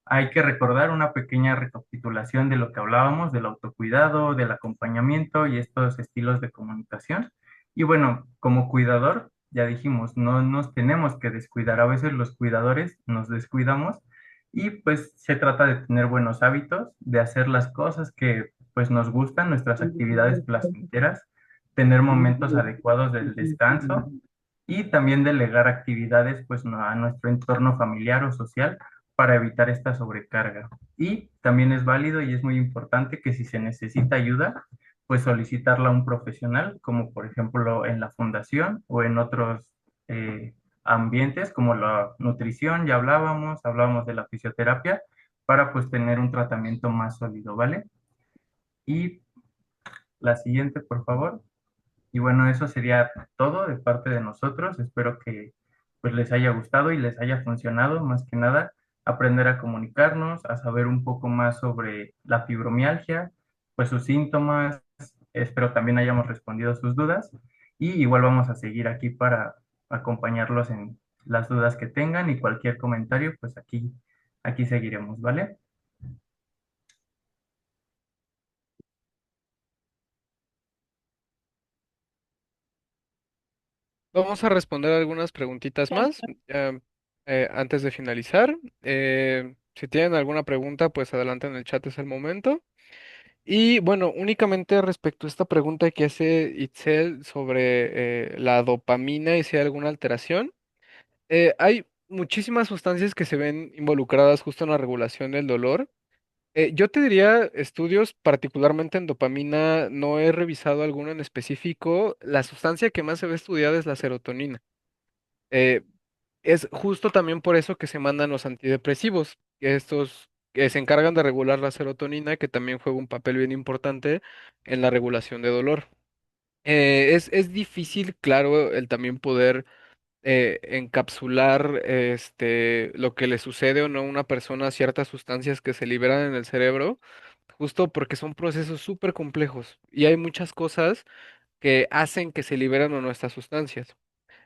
Hay que recordar una pequeña recapitulación de lo que hablábamos, del autocuidado, del acompañamiento y estos estilos de comunicación. Y bueno, como cuidador, ya dijimos, no nos tenemos que descuidar. A veces los cuidadores nos descuidamos y pues se trata de tener buenos hábitos, de hacer las cosas que pues nos gustan, nuestras actividades placenteras, tener momentos adecuados del descanso y también delegar actividades pues a nuestro entorno familiar o social para evitar esta sobrecarga. Y también es válido y es muy importante que si se necesita ayuda, pues solicitarla a un profesional, como por ejemplo en la fundación o en otros ambientes como la nutrición, ya hablábamos de la fisioterapia, para pues tener un tratamiento más sólido, ¿vale? Y la siguiente, por favor. Y bueno, eso sería todo de parte de nosotros. Espero que pues les haya gustado y les haya funcionado, más que nada, aprender a comunicarnos, a saber un poco más sobre la fibromialgia, pues sus síntomas. Espero también hayamos respondido sus dudas y igual vamos a seguir aquí para acompañarlos en las dudas que tengan y cualquier comentario, pues aquí seguiremos, ¿vale? Vamos a responder algunas preguntitas más antes de finalizar. Si tienen alguna pregunta, pues adelante en el chat, es el momento. Y bueno, únicamente respecto a esta pregunta que hace Itzel sobre la dopamina y si hay alguna alteración, hay muchísimas sustancias que se ven involucradas justo en la regulación del dolor. Yo te diría estudios, particularmente en dopamina, no he revisado alguno en específico. La sustancia que más se ve estudiada es la serotonina. Eh, es justo también por eso que se mandan los antidepresivos, que estos que se encargan de regular la serotonina, que también juega un papel bien importante en la regulación de dolor. Es difícil, claro, el también poder encapsular lo que le sucede o no a una persona a ciertas sustancias que se liberan en el cerebro, justo porque son procesos súper complejos y hay muchas cosas que hacen que se liberen o no estas sustancias.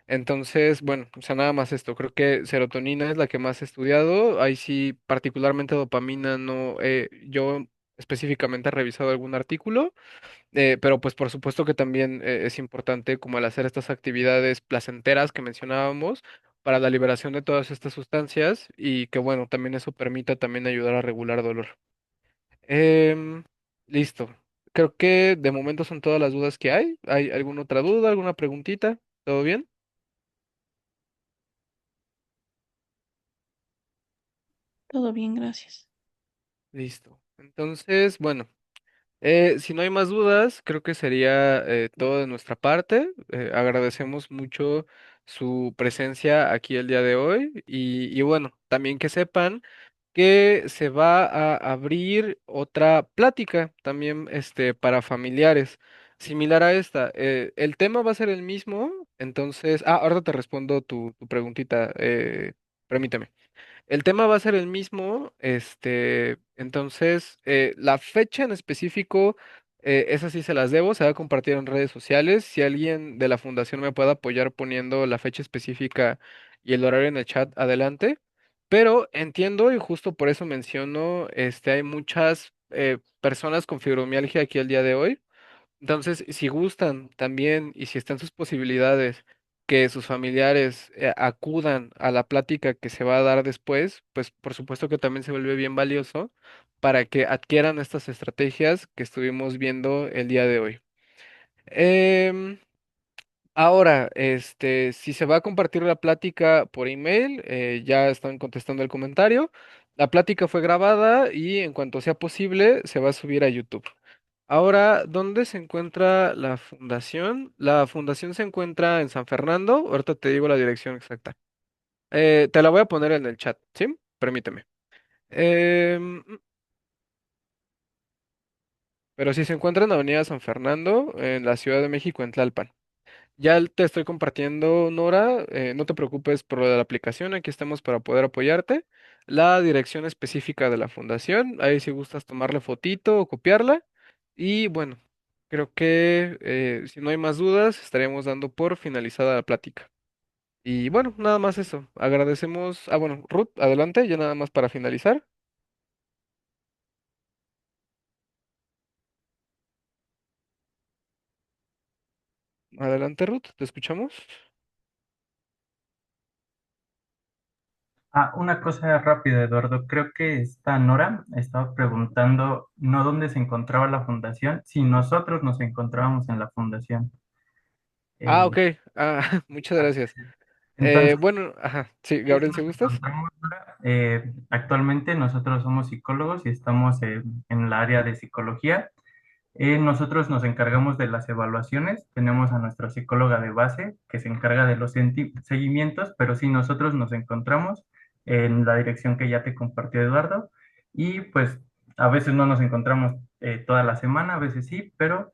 Entonces, bueno, o sea, nada más esto. Creo que serotonina es la que más he estudiado. Ahí sí, particularmente dopamina, no yo específicamente he revisado algún artículo, pero pues por supuesto que también es importante como el hacer estas actividades placenteras que mencionábamos para la liberación de todas estas sustancias y que bueno, también eso permita también ayudar a regular dolor. Em, listo. Creo que de momento son todas las dudas que hay. ¿Hay alguna otra duda, alguna preguntita? ¿Todo bien? Todo bien, gracias. Listo. Entonces, bueno, si no hay más dudas, creo que sería todo de nuestra parte. Agradecemos mucho su presencia aquí el día de hoy y bueno, también que sepan que se va a abrir otra plática también para familiares, similar a esta. El tema va a ser el mismo, entonces, ahora te respondo tu preguntita, permíteme. El tema va a ser el mismo, entonces, la fecha en específico, esas sí se las debo, se va a compartir en redes sociales. Si alguien de la fundación me puede apoyar poniendo la fecha específica y el horario en el chat, adelante. Pero entiendo y justo por eso menciono, hay muchas personas con fibromialgia aquí el día de hoy. Entonces, si gustan también y si están sus posibilidades que sus familiares acudan a la plática que se va a dar después, pues por supuesto que también se vuelve bien valioso para que adquieran estas estrategias que estuvimos viendo el día de hoy. Em, Ahora, si se va a compartir la plática por email, ya están contestando el comentario. La plática fue grabada y en cuanto sea posible se va a subir a YouTube. Ahora, ¿dónde se encuentra la fundación? La fundación se encuentra en San Fernando. Ahorita te digo la dirección exacta. Te la voy a poner en el chat, ¿sí? Permíteme. Em, pero sí se encuentra en la Avenida San Fernando, en la Ciudad de México, en Tlalpan. Ya te estoy compartiendo, Nora. No te preocupes por lo de la aplicación. Aquí estamos para poder apoyarte. La dirección específica de la fundación. Ahí si gustas tomarle fotito o copiarla. Y bueno, creo que si no hay más dudas, estaríamos dando por finalizada la plática. Y bueno, nada más eso. Agradecemos. Ah, bueno, Ruth, adelante, ya nada más para finalizar. Adelante, Ruth, te escuchamos. Una cosa rápida, Eduardo. Creo que esta Nora estaba preguntando no dónde se encontraba la fundación, si nosotros nos encontrábamos en la fundación. Ah, Eh, ok. Ah, muchas gracias. entonces, Bueno, ajá. Sí, sí, Gabriel, si nos gustas. encontramos, Nora. Actualmente nosotros somos psicólogos y estamos en el área de psicología. Nosotros nos encargamos de las evaluaciones, tenemos a nuestra psicóloga de base que se encarga de los seguimientos, pero sí nosotros nos encontramos en la dirección que ya te compartió Eduardo y pues a veces no nos encontramos toda la semana, a veces sí, pero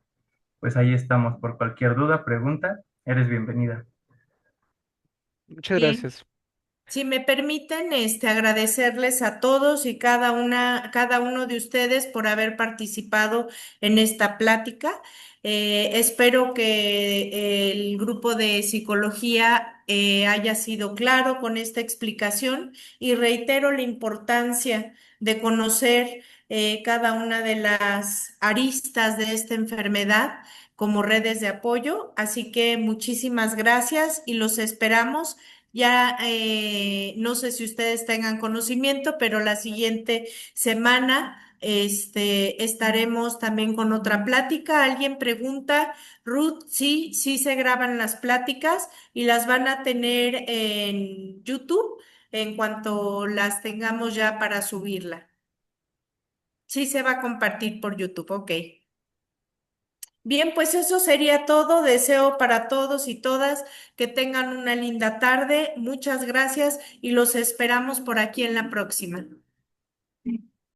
pues ahí estamos por cualquier duda, pregunta, eres bienvenida. Muchas Sí. gracias. Si me permiten, agradecerles a todos y cada uno de ustedes por haber participado en esta plática. Espero que el grupo de psicología haya sido claro con esta explicación y reitero la importancia de conocer cada una de las aristas de esta enfermedad como redes de apoyo. Así que muchísimas gracias y los esperamos. Ya no sé si ustedes tengan conocimiento, pero la siguiente semana estaremos también con otra plática. Alguien pregunta, Ruth, sí, sí se graban las pláticas y las van a tener en YouTube en cuanto las tengamos ya para subirla. Sí se va a compartir por YouTube, ok. Bien, pues eso sería todo. Deseo para todos y todas que tengan una linda tarde. Muchas gracias y los esperamos por aquí en la próxima.